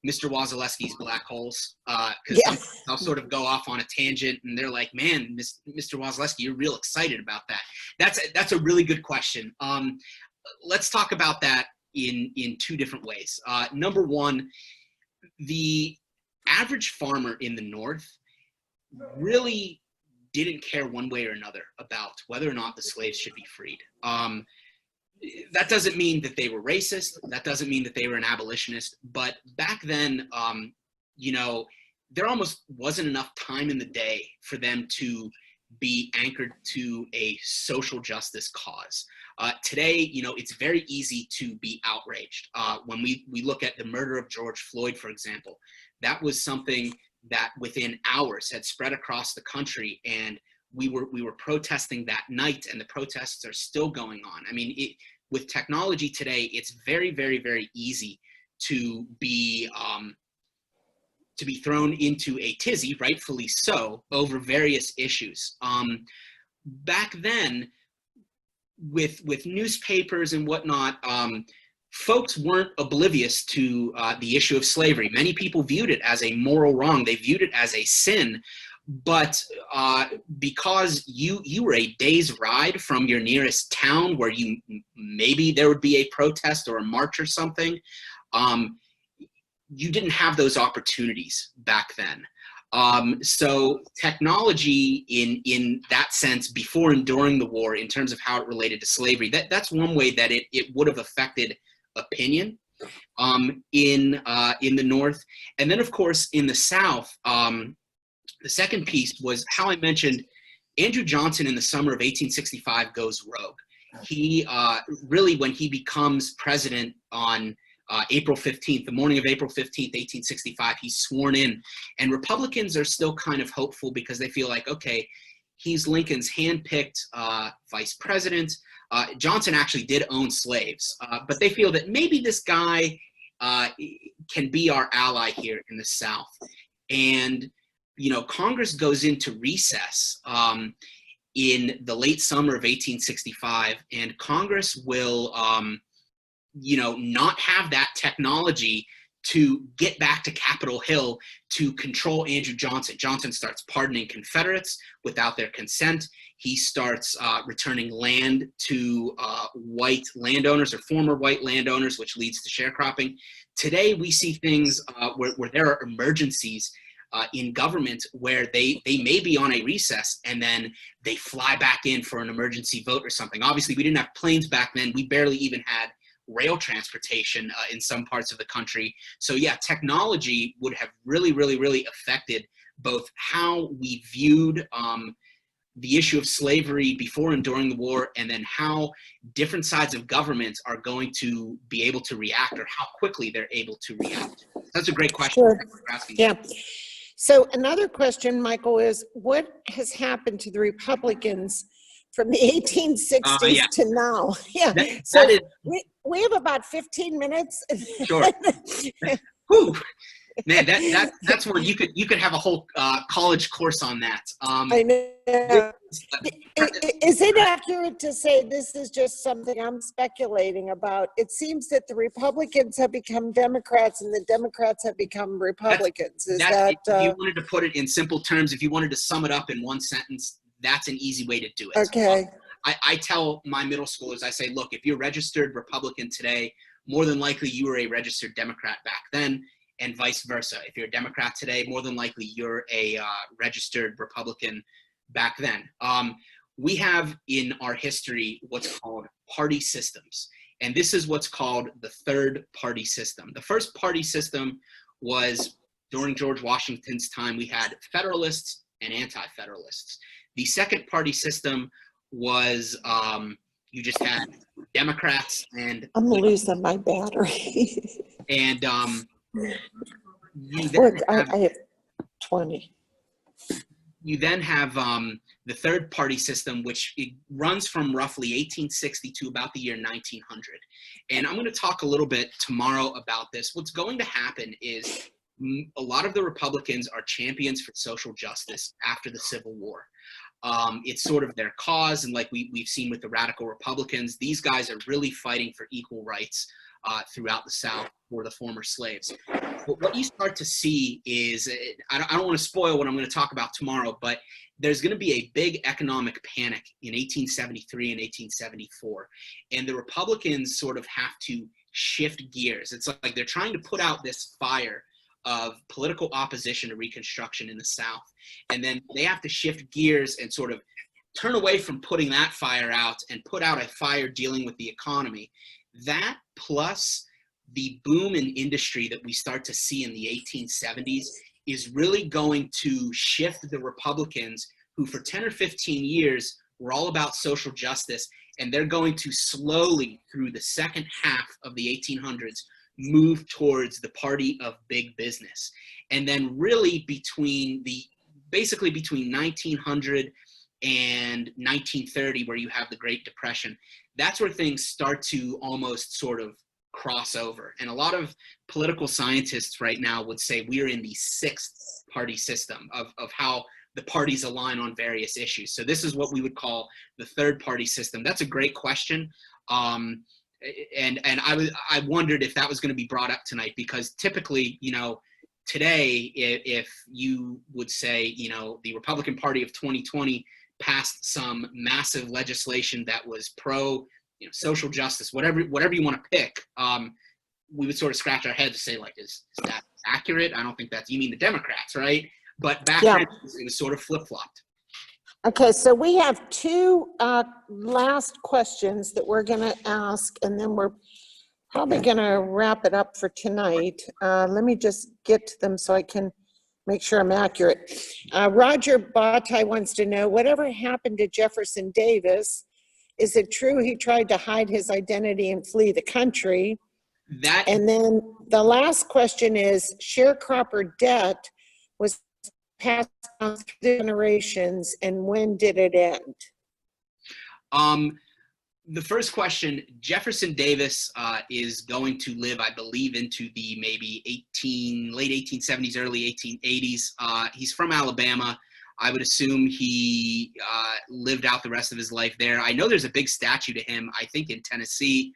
S2: Mr. Wasilewski's black holes, because I'll sort of go off on a tangent and they're like, man, Mr. Wasilewski, you're real excited about that. That's a really good question. Let's talk about that in two different ways. Number one, the average farmer in the North really didn't care one way or another about whether or not the slaves should be freed. That doesn't mean that they were racist. That doesn't mean that they were an abolitionist. But back then, there almost wasn't enough time in the day for them to be anchored to a social justice cause. Today, it's very easy to be outraged. When we look at the murder of George Floyd, for example, that was something that within hours had spread across the country, and we were protesting that night, and the protests are still going on. I mean, with technology today, it's very, very, very easy to be thrown into a tizzy, rightfully so, over various issues. Back then, with newspapers and whatnot, folks weren't oblivious to the issue of slavery. Many people viewed it as a moral wrong. They viewed it as a sin. But because you were a day's ride from your nearest town where maybe there would be a protest or a march or something, you didn't have those opportunities back then. So technology in that sense, before and during the war, in terms of how it related to slavery, that's one way that it would have affected opinion in the North. And then, of course, in the South, the second piece was how I mentioned Andrew Johnson in the summer of 1865 goes rogue. He really, when he becomes president on April 15th, the morning of April 15th, 1865, he's sworn in. And Republicans are still kind of hopeful because they feel like, okay, he's Lincoln's handpicked vice president. Johnson actually did own slaves, but they feel that maybe this guy can be our ally here in the South. And Congress goes into recess in the late summer of 1865, and Congress will, not have that technology to get back to Capitol Hill to control Andrew Johnson. Johnson starts pardoning Confederates without their consent. He starts returning land to white landowners or former white landowners, which leads to sharecropping. Today, we see things where there are emergencies in government where they may be on a recess and then they fly back in for an emergency vote or something. Obviously, we didn't have planes back then. We barely even had rail transportation in some parts of the country. So yeah, technology would have really, really, really affected both how we viewed the issue of slavery before and during the war, and then how different sides of government are going to be able to react, or how quickly they're able to react. That's a great question.
S1: Sure.
S2: Thanks for asking.
S1: Yeah. So another question, Michael, is what has happened to the Republicans from the 1860s to now? Yeah. So we have about 15 minutes.
S2: Sure. Whew. Man, that's where you could have a whole college course on that.
S1: I know. Is it accurate to say this is just something I'm speculating about? It seems that the Republicans have become Democrats and the Democrats have become Republicans.
S2: If you wanted to put it in simple terms, if you wanted to sum it up in one sentence, that's an easy way to do it.
S1: Okay.
S2: I tell my middle schoolers, I say, look, if you're registered Republican today, more than likely you were a registered Democrat back then, and vice versa. If you're a Democrat today, more than likely you're a registered Republican back then. We have in our history what's called party systems, and this is what's called the third party system. The first party system was during George Washington's time. We had Federalists and Anti-Federalists. The second party system was you just had Democrats and
S1: I'm losing my battery.
S2: and
S1: I have 20.
S2: You then have the third party system, which it runs from roughly 1860 to about the year 1900. And I'm going to talk a little bit tomorrow about this. What's going to happen is a lot of the Republicans are champions for social justice after the Civil War. It's sort of their cause, and like we've seen with the radical Republicans, these guys are really fighting for equal rights throughout the South for the former slaves. But what you start to see is, I don't want to spoil what I'm going to talk about tomorrow, but there's going to be a big economic panic in 1873 and 1874. And the Republicans sort of have to shift gears. It's like they're trying to put out this fire of political opposition to Reconstruction in the South. And then they have to shift gears and sort of turn away from putting that fire out and put out a fire dealing with the economy. That plus the boom in industry that we start to see in the 1870s is really going to shift the Republicans, who for 10 or 15 years were all about social justice, and they're going to slowly, through the second half of the 1800s, move towards the party of big business. And then really basically between 1900 and 1930, where you have the Great Depression, that's where things start to almost sort of cross over. And a lot of political scientists right now would say we are in the sixth party system of how the parties align on various issues. So this is what we would call the third party system. That's a great question. And I wondered if that was going to be brought up tonight, because typically, you know, today, if you would say, you know, the Republican Party of 2020 passed some massive legislation that was pro, you know, social justice, whatever you want to pick, we would sort of scratch our heads and say, like, is that accurate? I don't think that's, you mean the Democrats, right? But back then, it was sort of flip-flopped.
S1: Okay, so we have two last questions that we're going to ask, and then we're probably going to wrap it up for tonight. Let me just get to them so I can make sure I'm accurate. Roger Bataille wants to know, whatever happened to Jefferson Davis? Is it true he tried to hide his identity and flee the country? And then the last question is, sharecropper debt was passed down through generations, and when did it end?
S2: The first question, Jefferson Davis is going to live, I believe, into the maybe late 1870s, early 1880s. He's from Alabama. I would assume he lived out the rest of his life there. I know there's a big statue to him, I think in Tennessee.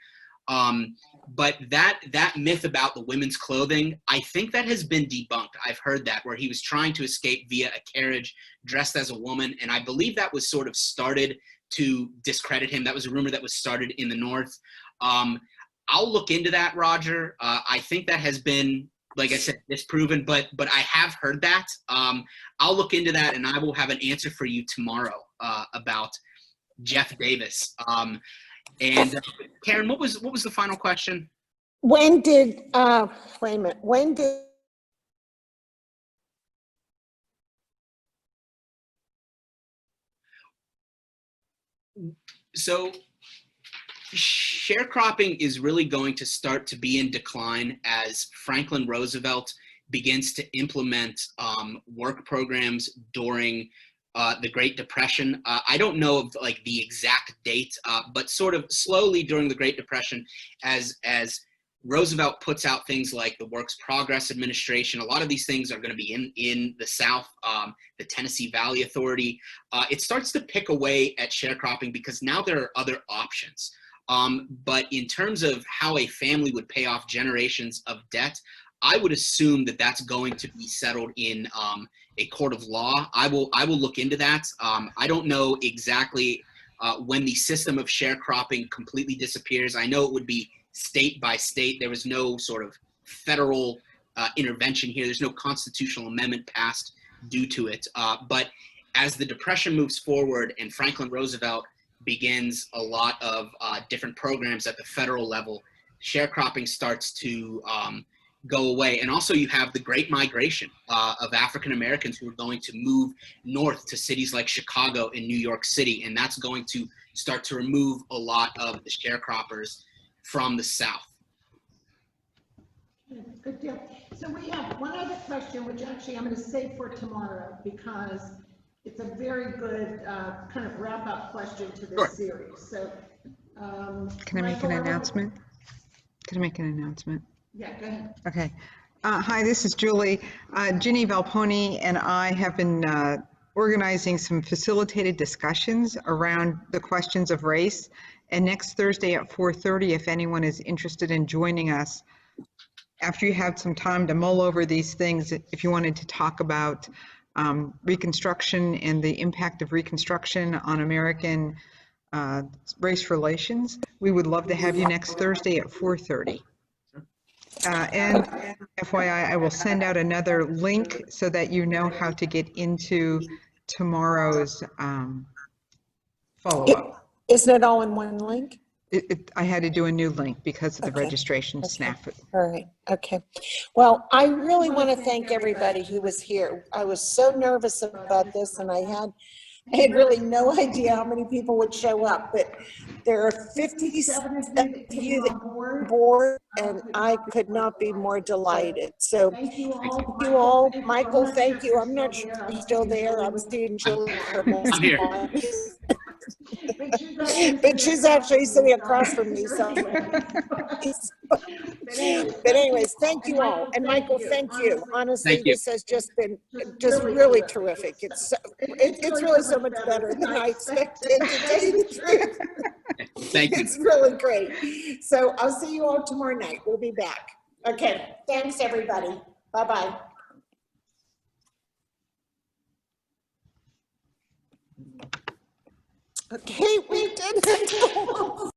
S2: But that myth about the women's clothing, I think that has been debunked. I've heard that, where he was trying to escape via a carriage dressed as a woman. And I believe that was sort of started to discredit him. That was a rumor that was started in the North. I'll look into that, Roger. I think that has been, like I said, disproven, but I have heard that. I'll look into that, and I will have an answer for you tomorrow about Jeff Davis. And Karen, what was the final question?
S1: When did, wait a minute, when did
S2: So sharecropping is really going to start to be in decline as Franklin Roosevelt begins to implement work programs during the Great Depression. I don't know of like the exact date, but sort of slowly during the Great Depression, as Roosevelt puts out things like the Works Progress Administration. A lot of these things are going to be in the South, the Tennessee Valley Authority. It starts to pick away at sharecropping because now there are other options. But in terms of how a family would pay off generations of debt, I would assume that that's going to be settled in a court of law. I will look into that. I don't know exactly when the system of sharecropping completely disappears. I know it would be state by state. There was no sort of federal intervention here. There's no constitutional amendment passed due to it. But as the Depression moves forward and Franklin Roosevelt begins a lot of different programs at the federal level, sharecropping starts to go away. And also you have the Great Migration of African Americans who are going to move north to cities like Chicago and New York City. And that's going to start to remove a lot of the sharecroppers from the South.
S1: Good deal. So we have one other question, which actually I'm going to save for tomorrow because it's a very good kind of wrap-up question to this series. So,
S3: can I make an announcement? Can I make an announcement?
S1: Yeah, go ahead.
S3: Okay. Hi, this is Julie. Ginny Valponi and I have been organizing some facilitated discussions around the questions of race. And next Thursday at 4:30, if anyone is interested in joining us, after you have some time to mull over these things, if you wanted to talk about Reconstruction and the impact of Reconstruction on American race relations, we would love to have you next Thursday at 4:30. And FYI, I will send out another link so that you know how to get into tomorrow's follow-up.
S1: Isn't it all in one link?
S3: I had to do a new link because of the registration snafu.
S1: All right. Okay. Well, I really want to thank everybody who was here. I was so nervous about this, and I had really no idea how many people would show up, but there are 57 of you that are on board, and I could not be more delighted. So thank you all. Michael, thank you. I'm not sure if you're still there. I'm seeing Julie.
S2: I'm here.
S1: But she's actually sitting across from me, so But anyways, thank you all. And Michael, thank you. Honestly,
S2: Thank you.
S1: this has just been just really terrific. It's really so much better than I expected, to tell you the truth.
S2: Thank you.
S1: It's really great. So I'll see you all tomorrow night. We'll be back. Okay. Thanks, everybody. Bye-bye. Okay, we did it.